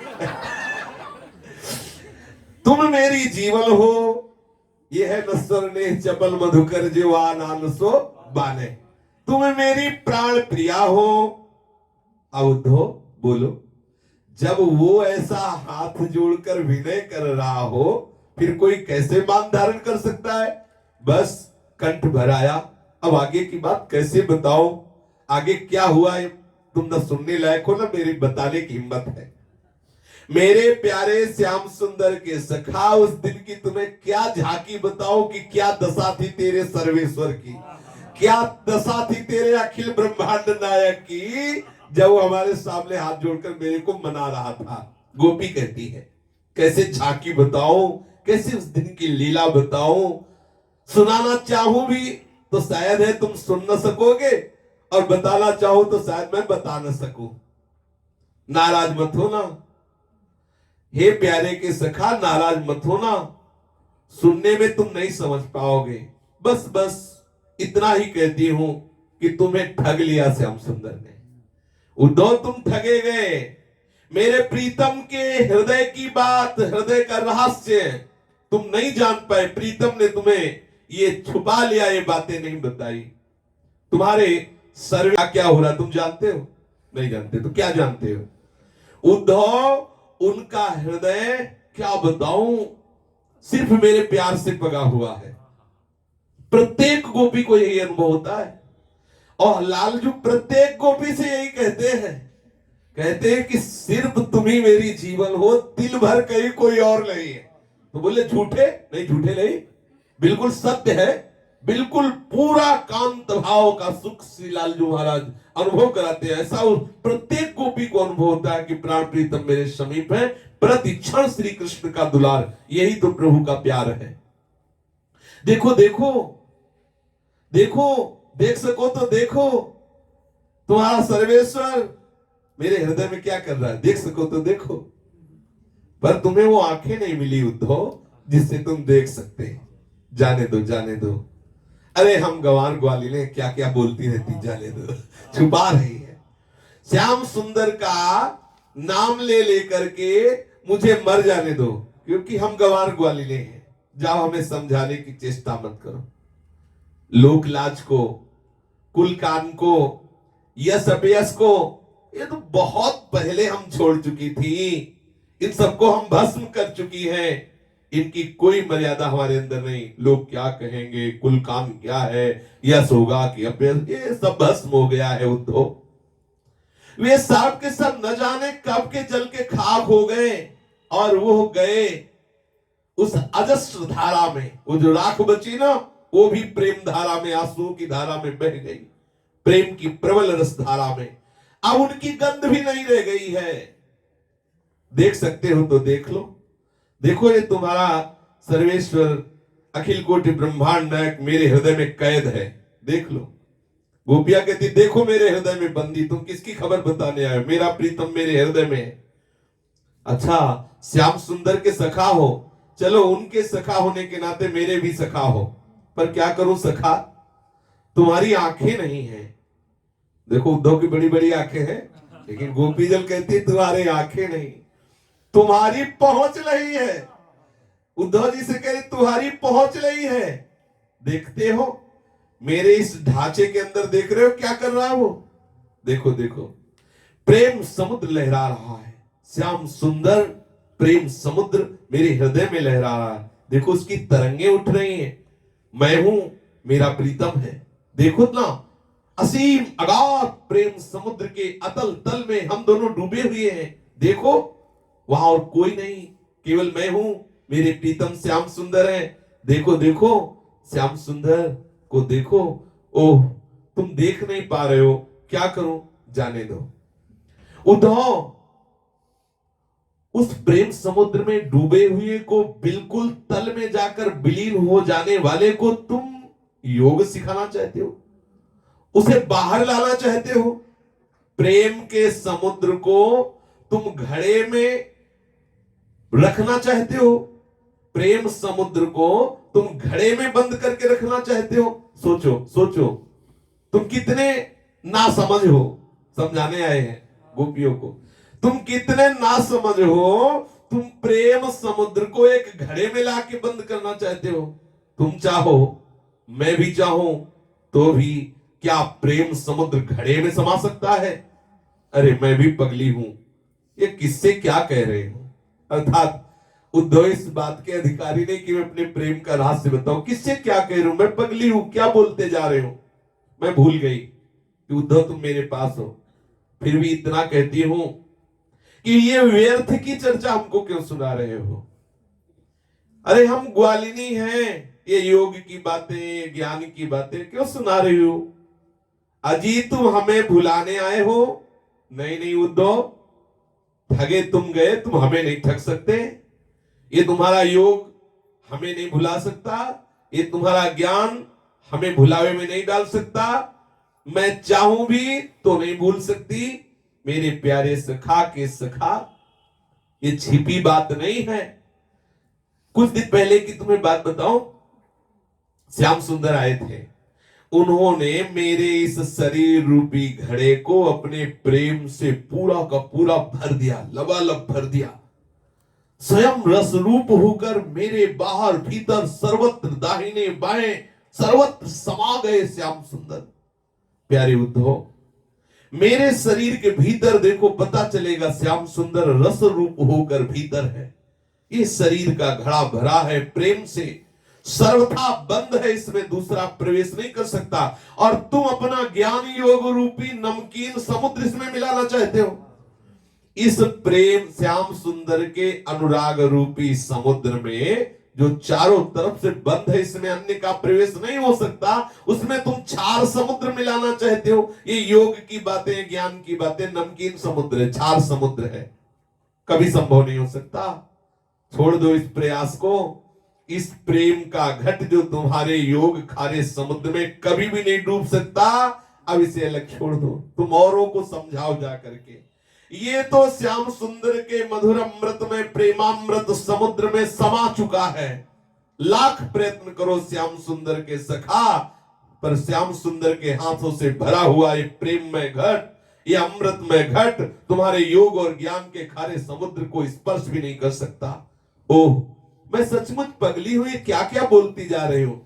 तुम मेरी जीवन हो, ये है नस्वर ने चपल मधुकर जीवान आनसो बाने, तुम मेरी प्राण प्रिया हो। अवधो बोलो, जब वो ऐसा हाथ जोड़कर विनय कर रहा हो, फिर कोई कैसे मान धारण कर सकता है। बस कंठ भर आया। अब आगे की बात कैसे बताओ, आगे क्या हुआ है, तुम न सुनने लायक हो ना मेरी बताने की हिम्मत है। मेरे प्यारे श्याम सुंदर के सखा, उस दिन की तुम्हें क्या झांकी बताओ कि क्या दशा थी तेरे सर्वेश्वर की, क्या दशा थी तेरे अखिल ब्रह्मांड नायक की, जब वो हमारे सामने हाथ जोड़कर मेरे को मना रहा था। गोपी कहती है कैसे झांकी बताओ, कैसे उस दिन की लीला बताओ। सुनाना चाहूं भी तो शायद है तुम सुन न सकोगे, और बताना चाहूं तो शायद मैं बता न सकूं। नाराज मत हो ना, हे प्यारे के सखा, नाराज मत हो ना, सुनने में तुम नहीं समझ पाओगे। बस बस इतना ही कहती हूं कि तुम्हें ठग लिया श्याम सुंदर ने। उद्धव तुम ठगे गए, मेरे प्रीतम के हृदय की बात, हृदय का रहस्य तुम नहीं जान पाए। प्रीतम ने तुम्हें ये छुपा लिया, ये बातें नहीं बताई। तुम्हारे सर्वे क्या हो रहा तुम जानते हो? नहीं जानते, तो क्या जानते हो? उद्धव उनका हृदय क्या बताऊं, सिर्फ मेरे प्यार से पगा हुआ है। प्रत्येक गोपी को यही अनुभव होता है, और लालजू प्रत्येक गोपी से यही कहते हैं कि सिर्फ तुम ही मेरी जीवन हो, दिल भर कहीं कोई और नहीं है। तो बोले झूठे नहीं, झूठे नहीं, बिल्कुल सत्य है, बिल्कुल पूरा कांत भाव का सुख श्री लालजू महाराज अनुभव कराते हैं। ऐसा उस प्रत्येक गोपी को अनुभव होता है कि प्राण प्रीतम मेरे समीप है, प्रति क्षण श्री कृष्ण का दुलार, यही तो प्रभु का प्यार है। देखो देखो देखो, देख सको तो देखो, तुम्हारा सर्वेश्वर मेरे हृदय में क्या कर रहा है, देख सको तो देखो। पर तुम्हें वो आंखें नहीं मिली उद्धव जिससे तुम देख सकते। जाने दो जाने दो, अरे हम गंवार ग्वालिने क्या क्या बोलती रहती, जाने दो, छुपा रही है। श्याम सुंदर का नाम ले लेकर के मुझे मर जाने दो, क्योंकि हम गंवार ग्वालिने हैं। जाओ, हमें समझाने की चेष्टा मत करो। लोक लाज को, कुल कान को, यश अपयश को, ये तो बहुत पहले हम छोड़ चुकी थी। इन सबको हम भस्म कर चुकी हैं। इनकी कोई मर्यादा हमारे अंदर नहीं। लोग क्या कहेंगे, कुल काम क्या है, यश होगा कि अपयश, ये सब भस्म हो गया है उद्धव। वे सब के सब न जाने कब के जल के खाक हो गए, और वो गए उस अजस्र धारा में। वो जो राख बची ना, वो भी प्रेम धारा में, आंसुओं की धारा में बह गई, प्रेम की प्रबल रस धारा में। अब उनकी गंध भी नहीं रह गई है। देख सकते हो तो देख लो। देखो ये तुम्हारा सर्वेश्वर अखिल कोटि ब्रह्मांड नायक मेरे हृदय में कैद है, देख लो। गोपिया कहती देखो मेरे हृदय में बंदी, तुम किसकी खबर बताने आए हो? मेरा प्रीतम मेरे हृदय में है। अच्छा, श्याम सुंदर के सखा हो, चलो उनके सखा होने के नाते मेरे भी सखा हो, पर क्या करूं सखा, तुम्हारी आंखें नहीं है। देखो उद्धव की बड़ी बड़ी आंखें हैं, लेकिन गोपी जल कहती है तुम्हारी आंखें नहीं, तुम्हारी पहुंच नहीं है। उद्धव जी से कह रही तुम्हारी पहुंच नहीं है। देखते हो मेरे इस ढांचे के अंदर, देख रहे हो क्या कर रहा है वो? देखो देखो, प्रेम समुद्र लहरा रहा है। श्याम सुंदर प्रेम समुद्र मेरे हृदय में लहरा रहा है। देखो उसकी तरंगे उठ रही हैं। मैं हूं, मेरा प्रीतम है। देखो ना, असीम अगाध प्रेम समुद्र के अतल तल में हम दोनों डूबे हुए हैं। देखो वहां और कोई नहीं, केवल मैं हूं, मेरे प्रीतम श्याम सुंदर है। देखो देखो श्याम सुंदर को देखो। ओह, तुम देख नहीं पा रहे हो, क्या करूं, जाने दो। उद्धव, उस प्रेम समुद्र में डूबे हुए को बिल्कुल तल में जाकर विलीन हो जाने वाले को तुम योग सिखाना चाहते हो, उसे बाहर लाना चाहते हो। प्रेम के समुद्र को तुम घड़े में रखना चाहते हो, प्रेम समुद्र को तुम घड़े में बंद करके रखना चाहते हो। सोचो सोचो, तुम कितने नासमझ हो। समझाने आए हैं गोपियों को, तुम कितने नासमझ हो। तुम प्रेम समुद्र को एक घड़े में लाके बंद करना चाहते हो। तुम चाहो, मैं भी चाहूं, तो भी क्या प्रेम समुद्र घड़े में समा सकता है? अरे मैं भी पगली हूं, ये किससे क्या कह रहे हो? अर्थात उद्धव इस बात के अधिकारी नहीं कि मैं अपने प्रेम का रहस्य बताऊं। किससे क्या कह रहा हूं? मैं पगली हूं, क्या बोलते जा रहे हो? मैं भूल गई कि उद्धव तुम मेरे पास हो, फिर भी इतना कहती हूं कि ये व्यर्थ की चर्चा हमको क्यों सुना रहे हो? अरे हम ग्वालिनी हैं, ये योग की बातें, ज्ञान की बातें क्यों सुना रही हो? अजी तुम हमें भुलाने आए हो? नहीं नहीं उद्धव, ठगे तुम गए, तुम हमें नहीं ठग सकते। ये तुम्हारा योग हमें नहीं भुला सकता, ये तुम्हारा ज्ञान हमें भुलावे में नहीं डाल सकता। मैं चाहूं भी तो नहीं भूल सकती। मेरे प्यारे सखा के सखा, ये छिपी बात नहीं है। कुछ दिन पहले की तुम्हें बात बताऊं, श्याम सुंदर आए थे, उन्होंने मेरे इस शरीर रूपी घड़े को अपने प्रेम से पूरा का पूरा भर दिया, लबालब भर दिया। स्वयं रस रूप होकर मेरे बाहर भीतर सर्वत्र दाहिने बाएं सर्वत्र समा गए श्याम सुंदर। प्यारे उद्धव, मेरे शरीर के भीतर देखो, पता चलेगा श्याम सुंदर रस रूप होकर भीतर है। ये शरीर का घड़ा भरा है प्रेम से, सर्वथा बंद है, इसमें दूसरा प्रवेश नहीं कर सकता। और तुम अपना ज्ञान योग रूपी नमकीन समुद्र इसमें मिलाना चाहते हो। इस प्रेम श्याम सुंदर के अनुराग रूपी समुद्र में जो चारों तरफ से बंद है, इसमें अन्य का प्रवेश नहीं हो सकता। उसमें तुम चार समुद्र मिलाना चाहते हो। ये योग की बातें, ज्ञान की बातें, नमकीन समुद्र है, चार समुद्र है, कभी संभव नहीं हो सकता। छोड़ दो इस प्रयास को। इस प्रेम का घट जो तुम्हारे योग खारे समुद्र में कभी भी नहीं डूब सकता, अब इसे अलग छोड़ दो। तुम औरों को समझाओ जा करके, ये तो श्याम सुंदर के मधुर अमृत में, प्रेमामृत समुद्र में समा चुका है। लाख प्रयत्न करो श्याम सुंदर के सखा, पर श्याम सुंदर के हाथों से भरा हुआ ये प्रेममय घट, ये अमृतमय घट तुम्हारे योग और ज्ञान के खारे समुद्र को स्पर्श भी नहीं कर सकता। ओह, मैं सचमुच पगली हुई, क्या क्या बोलती जा रही हूं।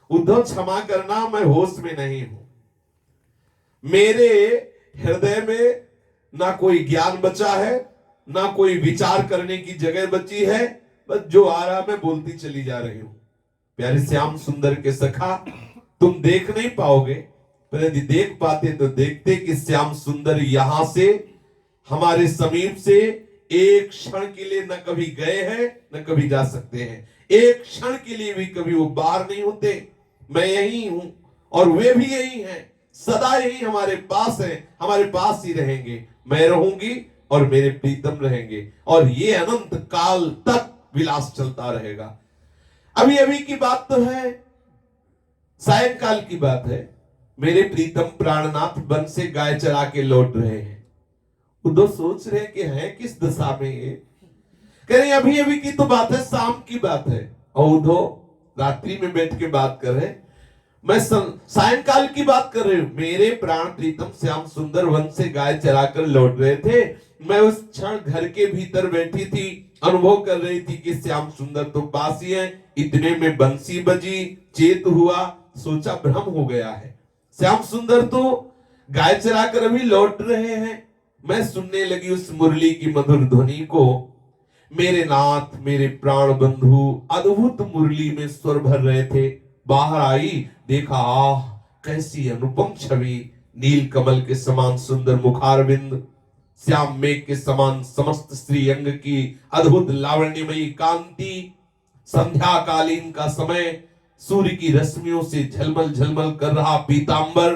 उद्धव क्षमा करना, मैं होश में नहीं हूं। मेरे हृदय में ना कोई ज्ञान बचा है, ना कोई विचार करने की जगह बची है। बस जो आ रहा मैं बोलती चली जा रही हूं। प्यारे श्याम सुंदर के सखा, तुम देख नहीं पाओगे, पर यदि देख पाते तो देखते कि श्याम सुंदर यहां से, हमारे समीप से एक क्षण के लिए न कभी गए हैं न कभी जा सकते हैं। एक क्षण के लिए भी कभी वो बाहर नहीं होते। मैं यही हूं और वे भी यही हैं, सदा यही हमारे पास है, हमारे पास ही रहेंगे। मैं रहूंगी और मेरे प्रीतम रहेंगे और ये अनंत काल तक विलास चलता रहेगा। अभी अभी की बात तो है, सायंकाल की बात है। मेरे प्रीतम प्राणनाथ वन से गाय चरा के लौट रहे हैं। उद्धव सोच रहे हैं कि है किस दशा में ये। कह रहे अभी अभी की तो बात है, शाम की बात है। और उद्धव रात्रि में बैठ के बात कर रहे, मैं सायंकाल की बात कर रही हूं। मेरे प्राण प्रीतम श्याम सुंदर वन से गाय चराकर लौट रहे थे। मैं उस क्षण घर के भीतर बैठी थी, अनुभव कर रही थी कि श्याम सुंदर तो पास ही है। इतने में बंसी बजी, चेत हुआ, सोचा भ्रम हो गया है। श्याम सुंदर तो गाय चराकर अभी लौट रहे हैं। मैं सुनने लगी उस मुरली की मधुर ध्वनि को। मेरे नाथ, मेरे प्राण बंधु अद्भुत मुरली में स्वर भर रहे थे। बाहर आई, देखा, आह कैसी अनुपम छवि। नील कमल के समान सुंदर मुखारविंद, श्याम मेघ के समान समस्त श्री अंग की अद्भुत लावण्यमयी कांति। संध्या कालीन का समय, सूर्य की रश्मियों से झलमल झलमल कर रहा पीतांबर,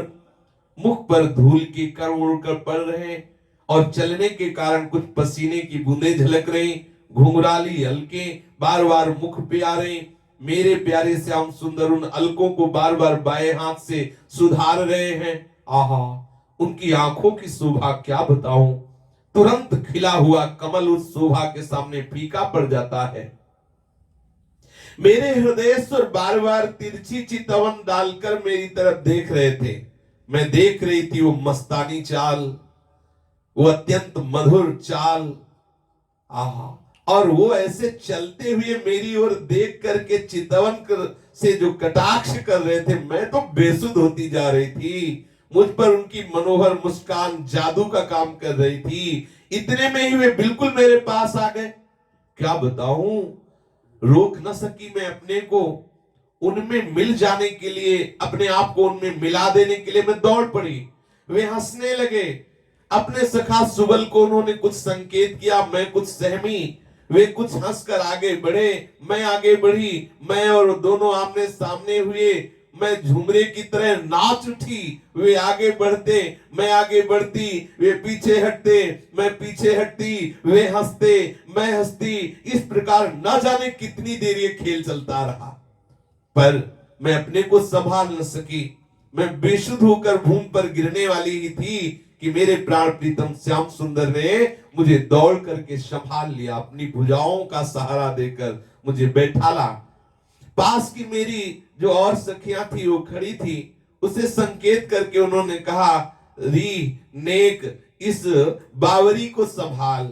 मुख पर धूल के कण उड़कर पड़ रहे और चलने के कारण कुछ पसीने की बूंदें झलक रही। घुंघराली अलके बार बार मुख पे आ रहे। मेरे प्यारे श्याम सुंदर उन अलकों को बार बार बाएं हाथ से सुधार रहे हैं। आहा, उनकी आंखों की शोभा क्या बताऊं। तुरंत खिला हुआ कमल उस शोभा के सामने फीका पड़ जाता है। मेरे हृदयेश्वर बार बार तिरछी चितवन डालकर मेरी तरफ देख रहे थे। मैं देख रही थी वो मस्तानी चाल, वो अत्यंत मधुर चाल। आहा, और वो ऐसे चलते हुए मेरी ओर देख करके चितवन से जो कटाक्ष कर रहे थे, मैं तो बेसुध होती जा रही थी। मुझ पर उनकी मनोहर मुस्कान जादू का काम कर रही थी। इतने में ही वे बिल्कुल मेरे पास आ गए। क्या बताऊं, रोक न सकी मैं अपने को। उनमें मिल जाने के लिए, अपने आप को उनमें मिला देने के लिए मैं दौड़ पड़ी। वे हंसने लगे। अपने सखा सुबल को उन्होंने कुछ संकेत किया, मैं कुछ सहमी। वे कुछ हंसकर आगे बढ़े, मैं आगे बढ़ी। मैं और दोनों आमने सामने हुए। मैं झुमरे की तरह नाच उठी। वे आगे बढ़ते, मैं आगे बढ़ती। वे पीछे हटते, मैं पीछे हटती। वे हंसते, मैं हंसती। इस प्रकार न जाने कितनी देर ये खेल चलता रहा, पर मैं अपने को संभाल न सकी। मैं बेसुध होकर भूमि पर गिरने वाली ही थी कि मेरे प्राण प्रीतम श्याम सुंदर ने मुझे दौड़ करके संभाल लिया। अपनी भुजाओं का सहारा देकर मुझे बैठाला। पास की मेरी जो और सखियां थी वो खड़ी थी। उसे संकेत करके उन्होंने कहा, री नेक, इस बावरी को संभाल।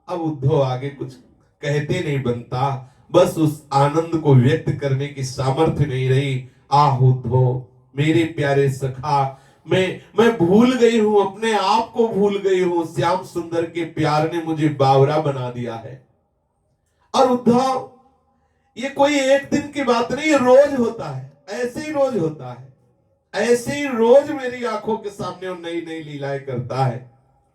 अब उद्धव आगे कुछ कहते नहीं बनता, बस उस आनंद को व्यक्त करने की सामर्थ्य नहीं रही। आह उद्धव, मेरे प्यारे सखा, मैं भूल गई हूं, अपने आप को भूल गई हूं। श्याम सुंदर के प्यार ने मुझे बावरा बना दिया है। और उद्धव, ये कोई एक दिन की बात नहीं, ये रोज होता है। ऐसे ही रोज होता है। ऐसे ही रोज मेरी आंखों के सामने वो नई नई लीलाएं करता है।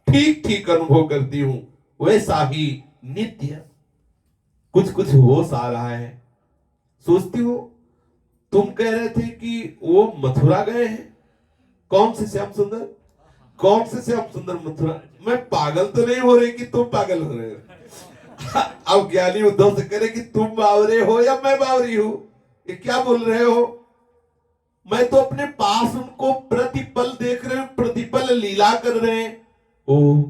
ठीक ठीक अनुभव करती हूं, वैसा ही नित्य कुछ कुछ होश आ रहा है। सोचती हूं, तुम कह रहे थे कि वो मथुरा गए हैं। कौन से श्याम सुंदर? कौन से श्याम सुंदर मथुरा? मैं पागल तो नहीं हो रही कि तुम पागल हो रहे हो। अब ज्ञानी उद्धव से करे कि तुम बावरे हो या मैं बावरी हूं, ये क्या बोल रहे हो? मैं तो अपने पास उनको प्रतिपल देख रहे हूं, प्रतिपल लीला कर रहे हैं। ओ,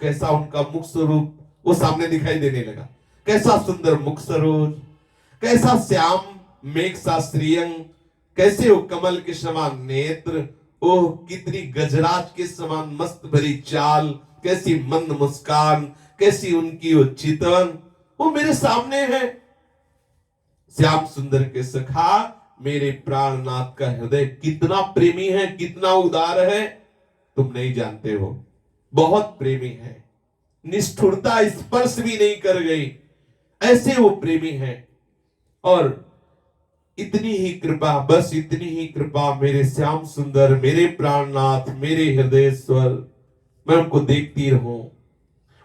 कैसा उनका मुख स्वरूप वो सामने दिखाई देने लगा। कैसा सुंदर मुख सरोज, कैसा श्याम मेघ सा श्रीअंग, कैसे वो कमल के समान नेत्र, ओह कितनी गजराज के समान मस्त भरी चाल, कैसी मंद मुस्कान, कैसी उनकी वो चितवन, वो मेरे सामने है। श्याम सुंदर के सखा, मेरे प्राणनाथ का हृदय कितना प्रेमी है, कितना उदार है, तुम नहीं जानते हो। बहुत प्रेमी है, निष्ठुरता स्पर्श भी नहीं कर गई, ऐसे वो प्रेमी है। और इतनी ही कृपा, बस इतनी ही कृपा मेरे श्याम सुंदर, मेरे प्राणनाथ, मेरे हृदयेश्वर, मैं उनको देखती रहूं।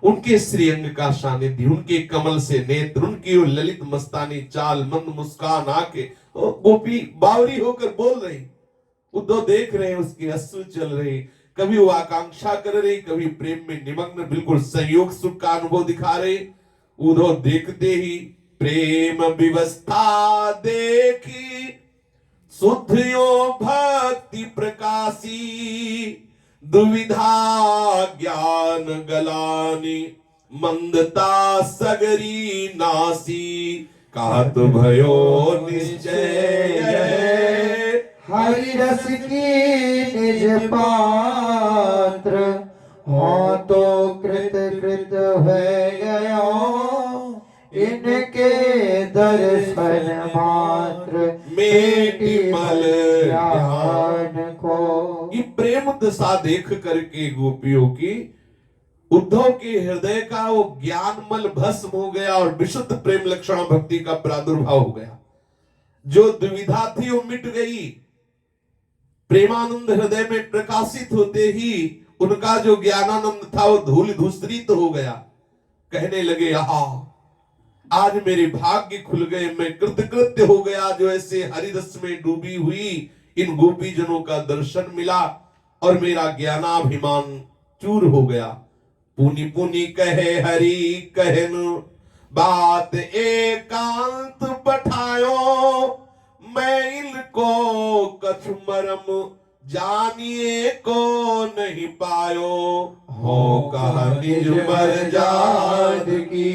उनके श्रीअंग का सानिध्य, उनके कमल से नेत्र, उनकी वो ललित मस्तानी चाल, मंद मुस्कान, आके गोपी बावरी होकर बोल रही। उद्धव देख रहे हैं, उसके अश्रु चल रहे। कभी वो आकांक्षा कर रही, कभी प्रेम में निमग्न, बिल्कुल संयोग सुख का अनुभव दिखा रहे। उधो देखते ही प्रेम विवस्था देखी, शुद्धियो भक्ति प्रकाशी, दुविधा ज्ञान गलानी, मंदता सगरी नासी, कहत भयो निश्चय। हरि रस की निज पात्र, हो तो कृत कृत है गया, इनके दर्शन मात्र मेटी मल ज्ञान को। ये प्रेम दशा देख करके गोपियों की उद्धव के हृदय का वो ज्ञानमल भस्म हो गया और विशुद्ध प्रेम लक्षण भक्ति का प्रादुर्भाव हो गया। जो दुविधा थी वो मिट गई। प्रेमानंद हृदय में प्रकाशित होते ही उनका जो ज्ञानानंद था वो धूल धूसरित हो गया। कहने लगे, आहा, आज मेरे भाग्य खुल गए, मैं कृतकृत्य हो गया जो ऐसे हरिरस में डूबी हुई इन गोपी जनों का दर्शन मिला और मेरा ज्ञानाभिमान चूर हो गया। पुनि पुनि कहे हरि कहन, बात एकांत पठायो, मैं इनको कछु मरम जानिए को नहीं पायो। हो कहा निज मर्जाद की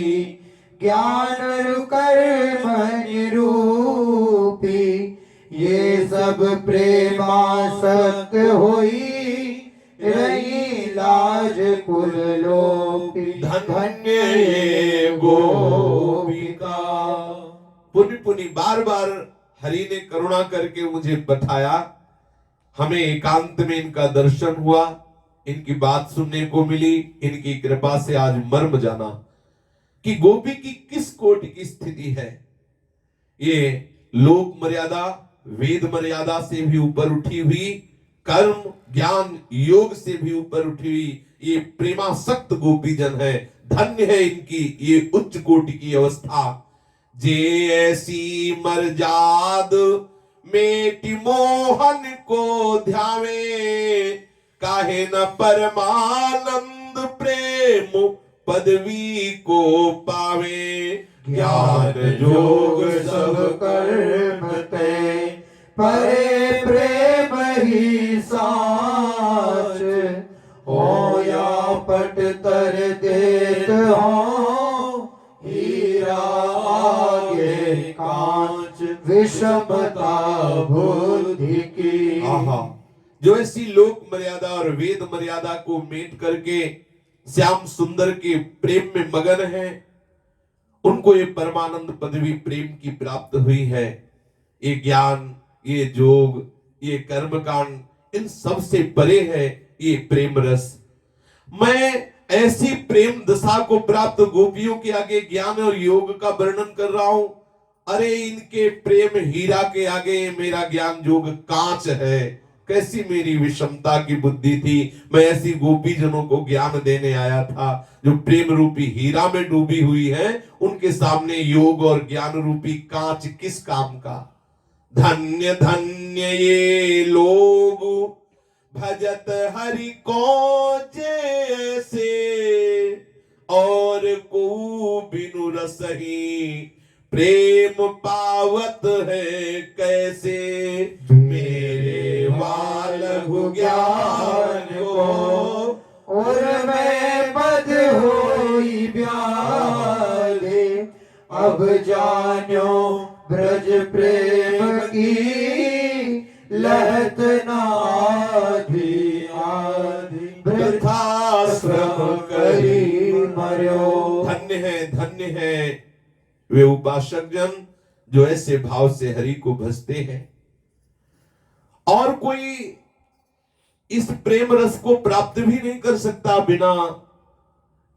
ज्ञान कर्म निरूपी, ये सब प्रेमासक्त होई, रही लाज कुल लोपी। धन्य ये गोपिका। पुनि पुनि बार बार हरि ने करुणा करके मुझे बताया, हमें एकांत में इनका दर्शन हुआ, इनकी बात सुनने को मिली, इनकी कृपा से आज मर्म जाना कि गोपी की किस कोटि की स्थिति है। ये लोक मर्यादा, वेद मर्यादा से भी ऊपर उठी हुई, कर्म ज्ञान योग से भी ऊपर उठी हुई ये प्रेमासक्त गोपी जन है। धन्य है इनकी ये उच्च कोटि की अवस्था। जे ऐसी मर्जाद मेटी मोहन को ध्यावे, काहे न परमानंद प्रेम पदवी को पावे। ज्ञान योग सब कर्म ते, परे प्रेम ही साच, हो या पट तर देत हो, हीरा आगे कांच, विषमता बुद्धि की। आहा, जो ऐसी लोक मर्यादा और वेद मर्यादा को मेट करके श्याम सुंदर के प्रेम में मगन है, उनको ये परमानंद पदवी प्रेम की प्राप्त हुई है। ये ज्ञान, ये जोग, ये कर्म कांड, इन सब से परे है ये प्रेम रस। मैं ऐसी प्रेम दशा को प्राप्त गोपियों के आगे ज्ञान और योग का वर्णन कर रहा हूं। अरे इनके प्रेम हीरा के आगे मेरा ज्ञान जोग कांच है। कैसी मेरी विषमता की बुद्धि थी, मैं ऐसी गोपी जनों को ज्ञान देने आया था जो प्रेम रूपी हीरा में डूबी हुई है। उनके सामने योग और ज्ञान रूपी कांच किस काम का। धन्य धन्य ये लोग भजत हरि को जैसे, और को बिनु रसही प्रेम पावत है कैसे। मेरे वालहु ज्ञान को, और मैं पद होई ब्याले, अब जान्यो ब्रज प्रेम की, लहत नाधि आधि, वृथा श्रम करी मर्यो। धन्य है वे उपासक जन जो ऐसे भाव से हरि को भजते हैं। और कोई इस प्रेम रस को प्राप्त भी नहीं कर सकता बिना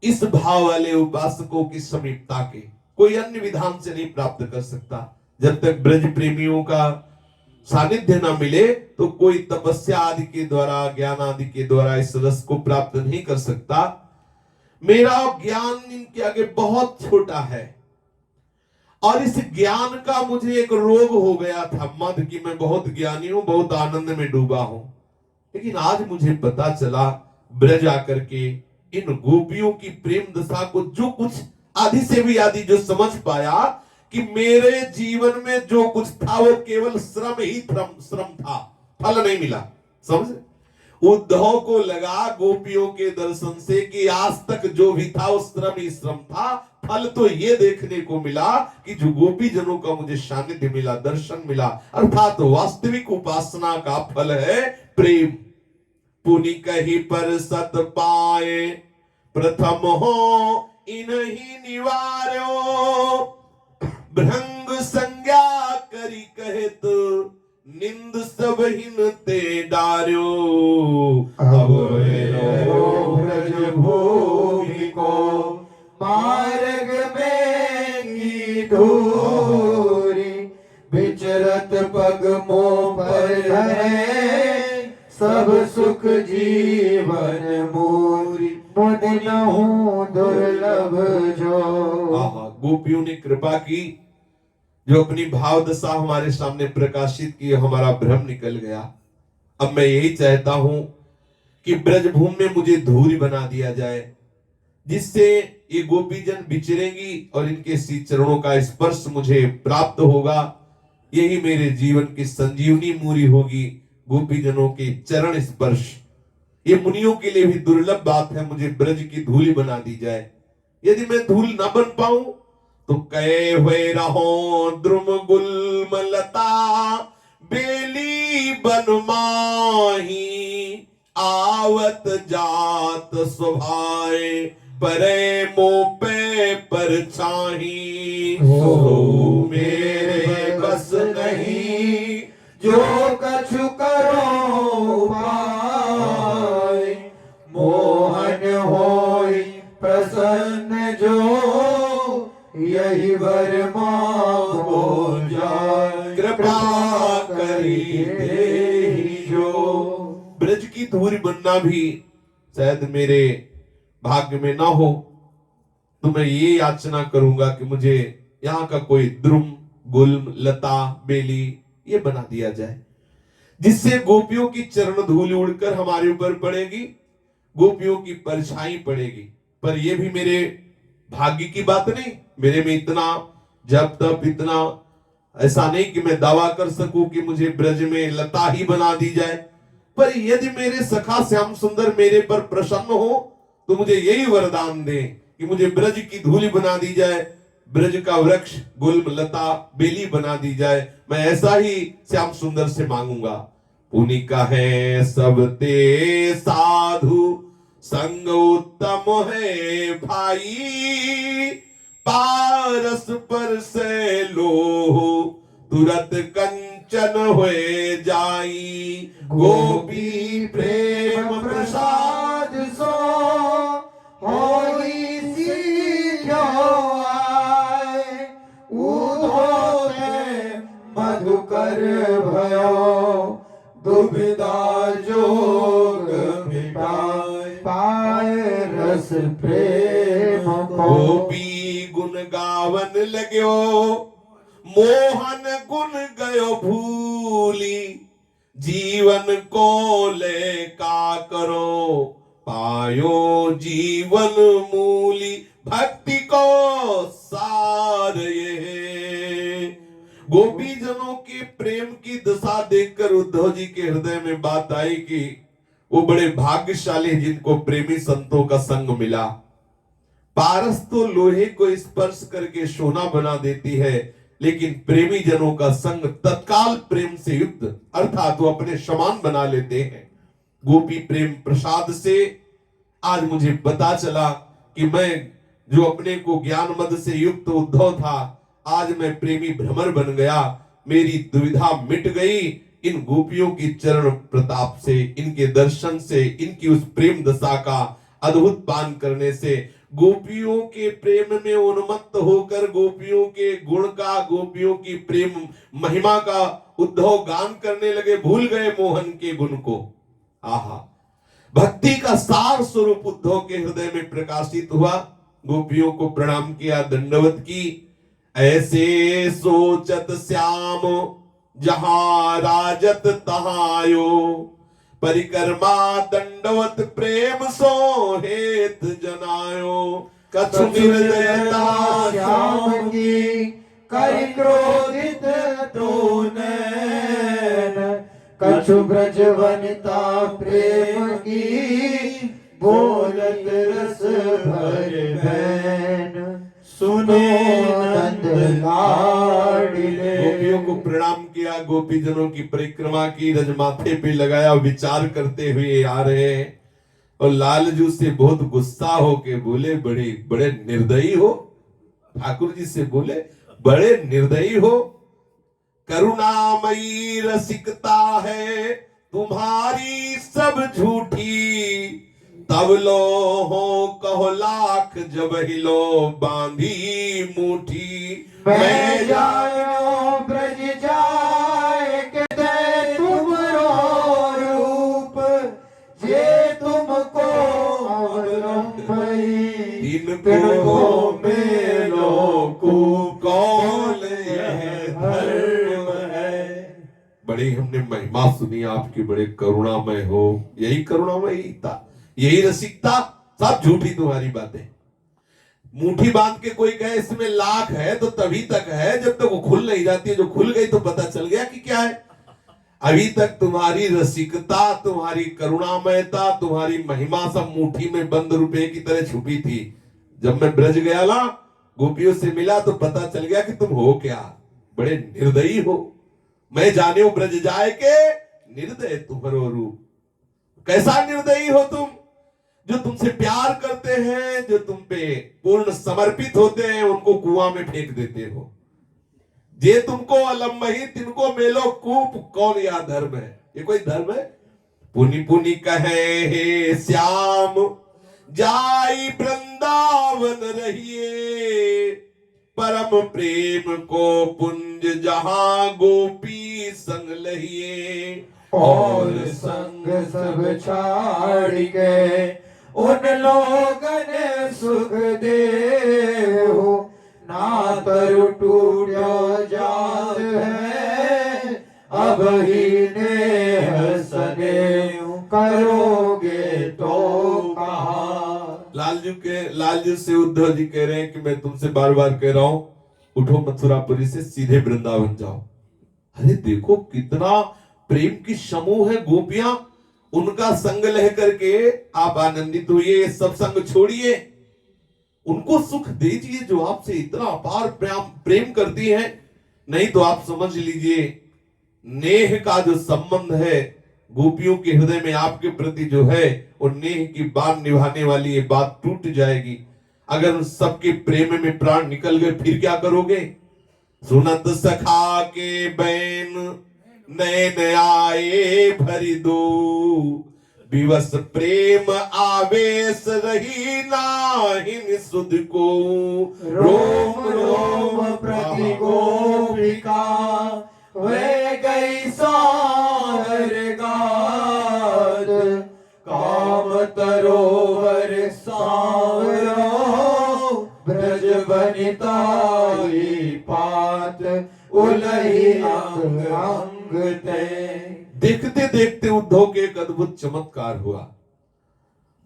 इस भाव वाले उपासकों की समीपता के। कोई अन्य विधान से नहीं प्राप्त कर सकता। जब तक ब्रज प्रेमियों का सानिध्य ना मिले तो कोई तपस्या आदि के द्वारा, ज्ञान आदि के द्वारा इस रस को प्राप्त नहीं कर सकता। मेरा ज्ञान इनके आगे बहुत छोटा है और इस ज्ञान का मुझे एक रोग हो गया था मद कि मैं बहुत ज्ञानी हूं, बहुत आनंद में डूबा हूं। लेकिन आज मुझे पता चला ब्रज आकर के इन गोपियों की प्रेम दशा को जो कुछ आधी से भी आधी जो समझ पाया कि मेरे जीवन में जो कुछ था वो केवल श्रम ही श्रम था, फल नहीं मिला। समझ? उद्धव को लगा गोपियों के दर्शन से कि आज तक जो भी था वो श्रम ही श्रम था, फल तो ये देखने को मिला कि जो गोपी जनों का मुझे सानिध्य मिला, दर्शन मिला, अर्थात वास्तविक उपासना का फल है प्रेम। पुनि कही पर सत पाए प्रथम हो इन्हीं निवार्यो, भृंग संज्ञा करी कहत निंद सब हिन ते डार्यो। अब ब्रज भूमि को मार्ग में की धूरी, विचरत पग मोह पर है सब सुख जीवन मोरी, मुनि नहु दुर्लभ जो। गोपियों ने कृपा की, जो अपनी भाव दशा हमारे सामने प्रकाशित की, हमारा भ्रम निकल गया। अब मैं यही चाहता हूं कि ब्रजभूमि में मुझे धूरी बना दिया जाए, जिससे ये गोपीजन विचरेंगी और इनके श्री चरणों का स्पर्श मुझे प्राप्त होगा। यही मेरे जीवन की संजीवनी मूरी होगी, गोपीजनों के चरण स्पर्श। ये मुनियों के लिए भी दुर्लभ बात है, मुझे ब्रज की धूली बना दी जाए। यदि मैं धूल न बन पाऊं तो कहे हुए रहो द्रुम गुल्म लता, बेली बन माही आवत जात स्वभाए, परे मोपे पर छाही। सो मेरे बस नहीं जो कछु करो पाए, मोहन होई प्रसन्न जो, यही वर मांगो जाए। कृपा करी देहि जो। ब्रज की धूरी बनना भी शायद मेरे भाग्य में ना हो, तो मैं ये याचना करूंगा कि मुझे यहाँ का कोई द्रुम गुल्म लता बेली ये बना दिया जाए, जिससे गोपियों की चरण धूल उड़कर हमारे ऊपर पड़ेगी, गोपियों की परछाई पड़ेगी। पर यह भी मेरे भाग्य की बात नहीं, मेरे में इतना जब तब इतना ऐसा नहीं कि मैं दावा कर सकूं कि मुझे ब्रज में लता ही बना दी जाए। पर यदि मेरे सखा श्याम सुंदर मेरे पर प्रसन्न हो तो मुझे यही वरदान दे कि मुझे ब्रज की धूली बना दी जाए, ब्रज का वृक्ष गुल्म लता बेली बना दी जाए। मैं ऐसा ही श्याम सुंदर से मांगूंगा। पुनि कहे सब ते साधु संग उत्तम है भाई, पारस पर से लोह तुरत कंचन हुए जाई। गोपी प्रेम प्रसाद सो होई सीधो आए, उधोते मधुकर भयो, दुविधा जोग मिटाए, पाए रस प्रेम को। गोपी गुण गावन लग्यो, मोहन गुण गयो भूली, जीवन को ले का करो, पायो जीवन मूली। भक्ति को सार ये। गोपी जनों के प्रेम की दशा देखकर उद्धव जी के हृदय में बात आई कि वो बड़े भाग्यशाली जिनको प्रेमी संतों का संग मिला। पारस तो लोहे को स्पर्श करके सोना बना देती है, लेकिन प्रेमी जनों का संग तत्काल प्रेम से युक्त अर्थात वो अपने समान बना लेते हैं। गोपी प्रेम प्रसाद से आज मुझे पता चला कि मैं जो अपने को ज्ञान मद से युक्त उद्धव था, आज मैं प्रेमी भ्रमर बन गया। मेरी दुविधा मिट गई इन गोपियों की चरण प्रताप से, इनके दर्शन से, इनकी उस प्रेम दशा का अद्भुत पान करने से। गोपियों के प्रेम में उन्मत्त होकर गोपियों के गुण का, गोपियों की प्रेम महिमा का उद्धव गान करने लगे, भूल गए मोहन के गुण को। आहा, भक्ति का सार स्वरूप उद्धव के हृदय में प्रकाशित हुआ। गोपियों को प्रणाम किया, दंडवत की। ऐसे सोचत श्याम जहां राजत तहायो, परिक्रमा दंडवत प्रेम सो हेत जनायो कछु निर्दयता श्याम की कर क्रोधित तो नैन कछु ब्रज वनिता प्रेम की बोलत रस भर बैन सुनो नंद लाडले। गोपियों को प्रणाम किया, गोपीजनों की परिक्रमा की, रजमाथे पे लगाया, विचार करते हुए आ रहे हैं। और लालजू से बहुत गुस्सा होके बोले, बड़े बड़े निर्दयी हो। ठाकुर जी से बोले, बड़े निर्दयी हो। करुणामयी रसिकता है तुम्हारी सब झूठी, तब लो हो कहो लाख जब हिलो बांधी मुठी। मैं जानो ब्रज जाए के दे तुमरो रूप जे तुमको अवलंबई तिनको मेलो कौन यह धर्म है। बड़ी हमने महिमा सुनी आपकी, बड़े करुणामय हो। यही करुणामयता, यही रसिकता, सब झूठी तुम्हारी बातें। मुट्ठी बांध के कोई कहे इसमें लाख है तो तभी तक है जब तक वो खुल नहीं जाती है। जो खुल गई तो पता चल गया कि क्या है। अभी तक तुम्हारी रसिकता, तुम्हारी करुणामयता, तुम्हारी महिमा सब मुट्ठी में बंद रुपए की तरह छुपी थी। जब मैं ब्रज गया ना, गोपियों से मिला तो पता चल गया कि तुम हो क्या, बड़े निर्दयी हो। मैं जाने हो ब्रज जाए के निर्दय तुम्हारो रूप। कैसा निर्दयी हो तुम, जो तुमसे प्यार करते हैं, जो तुम पे पूर्ण समर्पित होते हैं, उनको कुआं में फेंक देते हो। जे तुमको अलम्बही तिनको मेलो कूप, कौन या धर्म है? ये कोई धर्म है? पुनि पुनि कहे हे श्याम जाई वृंदावन रहिए, परम प्रेम को पुंज जहां गोपी संग लहिए। और संग सब छाड़ के उन लोगन सुख दे हो, ना तरु टूटो जात है अब ही ने सने करोगे तो कहा। लालजू से उद्धव जी कह रहे हैं कि मैं तुमसे बार बार कह रहा हूं, उठो मथुरापुरी से सीधे वृंदावन जाओ। अरे देखो कितना प्रेम की समूह है गोपियां, उनका संग लह करके आप आनंदित होइए। सब संग छोड़िए, उनको सुख दीजिए जो आपसे इतना अपार प्रेम करती हैं। नहीं तो आप समझ लीजिए नेह का जो संबंध है गोपियों के हृदय में आपके प्रति जो है, और नेह की बात निभाने वाली ये बात टूट जाएगी। अगर उन सबके प्रेम में प्राण निकल गए फिर क्या करोगे? सुनत सखा के बैन नैन आए भरी दो, विवश प्रेम आवेश रही नाहिन सुध को। रोम रोम प्रति गोपिका वे गई सार गाद, काम तरोवर सावरो ब्रज बनिताई पात उलही अंग अंग ते। देखते देखते उद्धव के एक अद्भुत चमत्कार हुआ।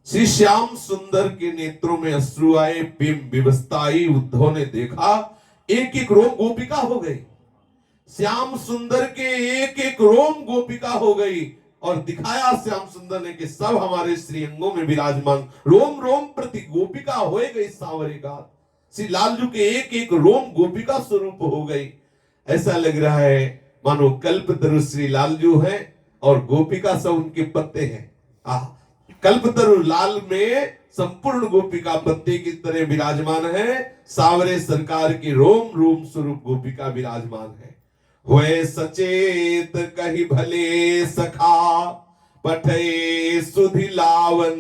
श्री श्याम सुंदर के नेत्रों में अश्रु आए, प्रेम विवशता आई। उद्धव ने देखा एक एक रोम गोपिका हो गई। श्याम सुंदर के एक एक रोम गोपिका हो गई। और दिखाया श्याम सुंदर ने कि सब हमारे श्रीअंगों में विराजमान रोम रोम प्रति गोपिका हो गई सांवरे गात। श्री लालजू के एक एक रोम गोपिका स्वरूप हो गई। ऐसा लग रहा है मानो कल्पतरु श्री लालजू है और गोपिका सब उनके पत्ते हैं। कल्पतरु लाल में संपूर्ण गोपिका पत्ते की तरह विराजमान है। सांवरे सरकार की रोम रोम स्वरूप गोपिका विराजमान है। हुए सचेत कही भले सखा पठे सुधि लावन,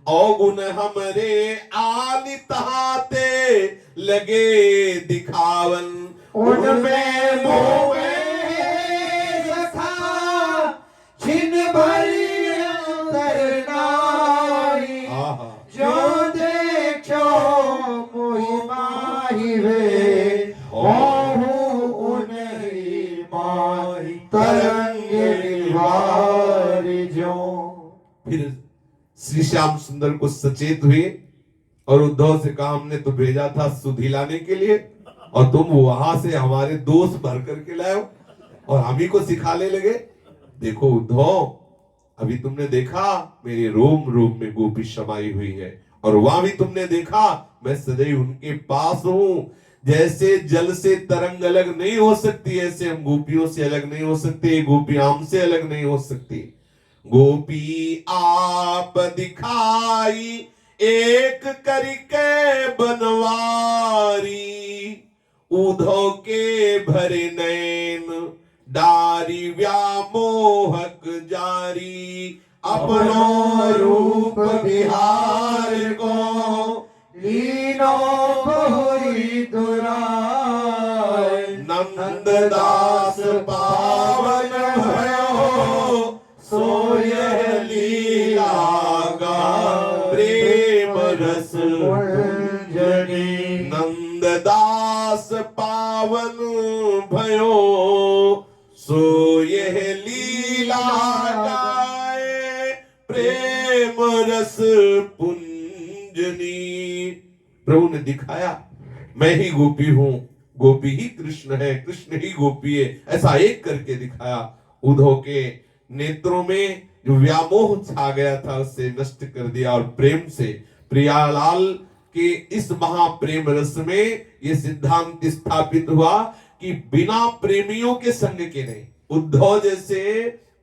अवगुण हमरे आनि तहाते लगे दिखावन। उनमें मोहे सखा छिन भरी अंतर नारी, जो देखो मोहि माहि वे ओहु उन्हीं माहि तरंग निवारी। हरि जो। फिर श्री श्याम सुंदर को सचेत हुए और उद्धव से कहा हमने तो भेजा था सुधि लाने के लिए और तुम वहां से हमारे दोष भर करके लाए हो और हम ही को सिखाने लगे। देखो उद्धव, अभी तुमने देखा मेरे रोम रोम में गोपी समाई हुई है और वहां भी तुमने देखा मैं सदैव उनके पास हूं। जैसे जल से तरंग अलग नहीं हो सकती ऐसे हम गोपियों से अलग नहीं हो सकते, गोपियां हमसे अलग नहीं हो सकती। गोपी आप दिखाई एक करके बनवारी, उद्धव के भरे नैन डारी व्यामोहक जारी। अपनो रूप बिहार को लीनो बहुरी दुराय। नंददास पावन भयो सो यह लीला गा प्रेम रस जनी। नंददास पावन भयो सो यह लीला गाए प्रेम रस पुंजनी। प्रभु ने दिखाया मैं ही गोपी हूं, गोपी ही कृष्ण है, कृष्ण ही गोपी है, ऐसा एक करके दिखाया। उद्धव के नेत्रों में जो व्यामोह छा गया था उससे नष्ट कर दिया और प्रेम से प्रियालाल के इस महाप्रेम रस में ये सिद्धांत स्थापित हुआ कि बिना प्रेमियों के संग के नहीं। उद्धव जैसे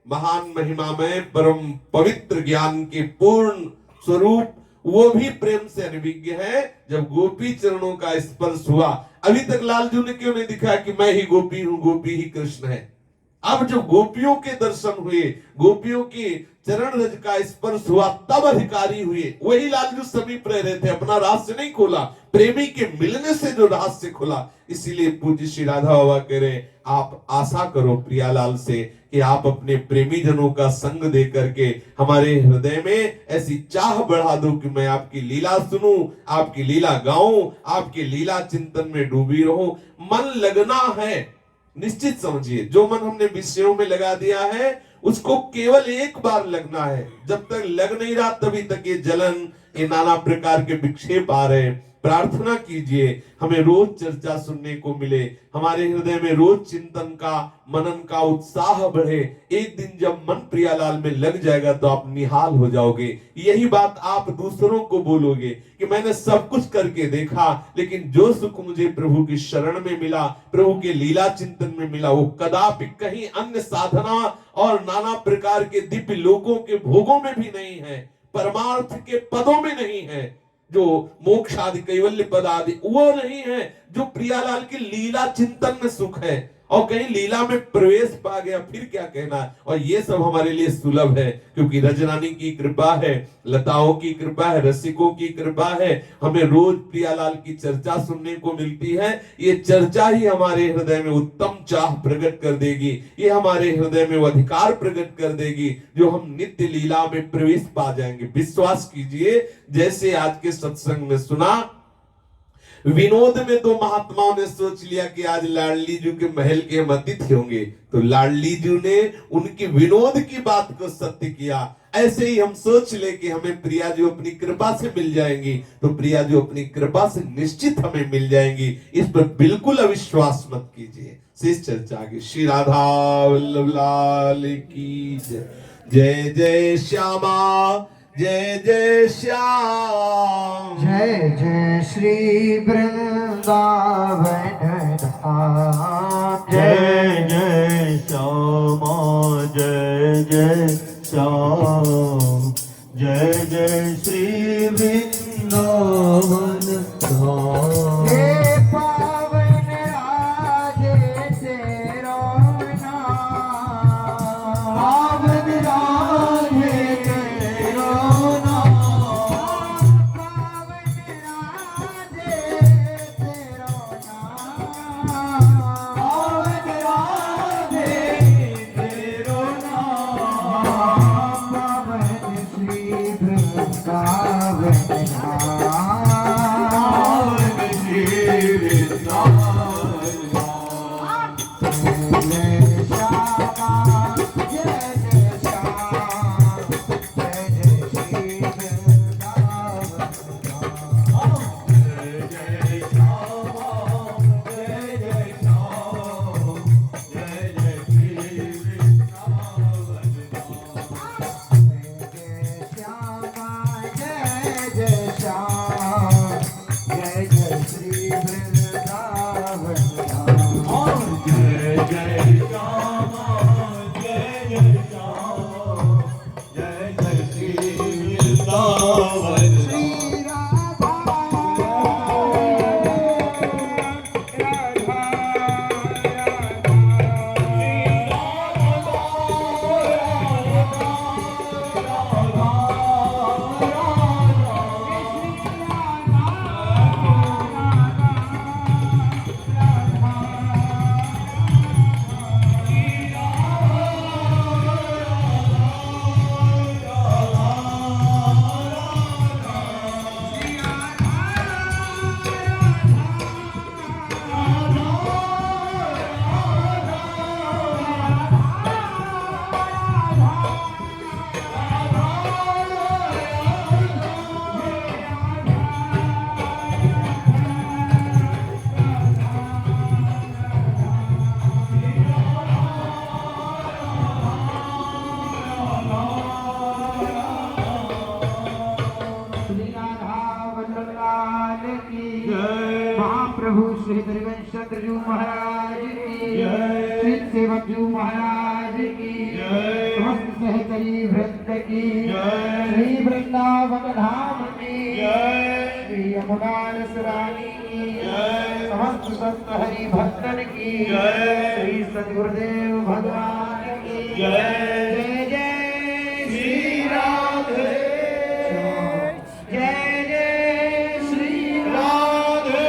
महान महिमा में परम पवित्र ज्ञान के पूर्ण स्वरूप वो भी प्रेम से अनभिज्ञ है। जब गोपी चरणों का स्पर्श हुआ, अभी तक लालजू ने क्यों नहीं दिखाया कि मैं ही गोपी हूं, गोपी ही कृष्ण है। अब जो गोपियों के दर्शन हुए, गोपियों के चरण रज का स्पर्श हुआ, तब अधिकारी हुए। वही लालजू समीप रह रहे थे, अपना रहस्य नहीं खोला, प्रेमी के मिलने से जो रहस्य खुला। इसीलिए पूज्य श्री राधा बाबा कह रहे आप आशा करो प्रियालाल से कि आप अपने प्रेमी जनों का संग दे करके हमारे हृदय में ऐसी चाह बढ़ा दो कि मैं आपकी लीला सुनूं, आपकी लीला गाऊं, आपके लीला चिंतन में डूबी रहूं। मन लगना है, निश्चित समझिए, जो मन हमने विषयों में लगा दिया है उसको केवल एक बार लगना है। जब तक लग नहीं रहा तभी तक ये जलन, ये नाना प्रकार के विक्षेप आ रहे हैं। प्रार्थना कीजिए हमें रोज चर्चा सुनने को मिले, हमारे हृदय में रोज चिंतन का, मनन का उत्साह बढ़े। एक दिन जब मन प्रियालाल में लग जाएगा तो आप निहाल हो जाओगे। यही बात आप दूसरों को बोलोगे कि मैंने सब कुछ करके देखा, लेकिन जो सुख मुझे प्रभु की शरण में मिला, प्रभु के लीला चिंतन में मिला, वो कदापि कहीं अन्य साधना और नाना प्रकार के दिव्य लोकों के भोगों में भी नहीं है, परमार्थ के पदों में नहीं है, जो मोक्ष आदि कैवल्य पद आदि वो नहीं है, जो प्रियालाल की लीला चिंतन में सुख है। और कहीं लीला में प्रवेश पा गया फिर क्या कहना। और ये सब हमारे लिए सुलभ है क्योंकि रजनानी की कृपा है, लताओं की कृपा है, रसिकों की कृपा है। हमें रोज प्रियालाल की चर्चा सुनने को मिलती है। ये चर्चा ही हमारे हृदय में उत्तम चाह प्रकट कर देगी, ये हमारे हृदय में वो अधिकार प्रकट कर देगी जो हम नित्य लीला में प्रवेश पा जाएंगे। विश्वास कीजिए, जैसे आज के सत्संग में सुना, विनोद में तो महात्माओं ने सोच लिया कि आज लाडली जू के महल के हम अतिथि होंगे, तो लाडली जू ने उनकी विनोद की बात को सत्य किया। ऐसे ही हम सोच ले कि हमें प्रिया जो अपनी कृपा से मिल जाएंगी, तो प्रिया जो अपनी कृपा से निश्चित हमें मिल जाएंगी। इस पर बिल्कुल अविश्वास मत कीजिए। शेष चर्चा आगे। श्री राधा वल्लभ लाल की जय। जय जय श्यामा, जय जय श्याम, जय जय श्री वृंदावन धाम। जय जय श्यामा, जय जय श्याम, जय जय श्री वृंदावन धाम। हे पावन राधे तेरो नाम, पावन राधे तेरो नाम, पावन राधे तेरो नाम, पावन राधे तेरो नाम, पावन श्री वृंदावन धाम। श्री हरिवंश चंद्रजू महाराज की जय। श्री सेवकजू महाराज की जय। समस्त सहचरी वृंद की जय। श्री वृंदावन धाम की जय। श्री यमुना रानी की जय। समस्त संत हरि भक्तन की जय। श्री सद्गुरुदेव भगवान की जय। जय जय श्री राधे जय जय श्री राधे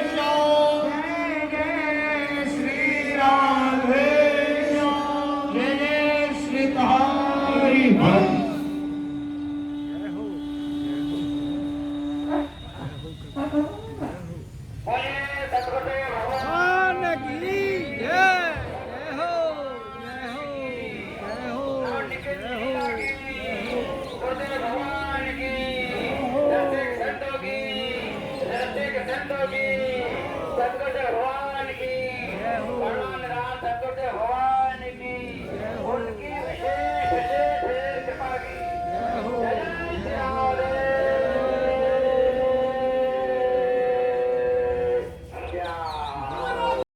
श्याम जय जय श्री राधे श्याम जय जय श्री हरि हरि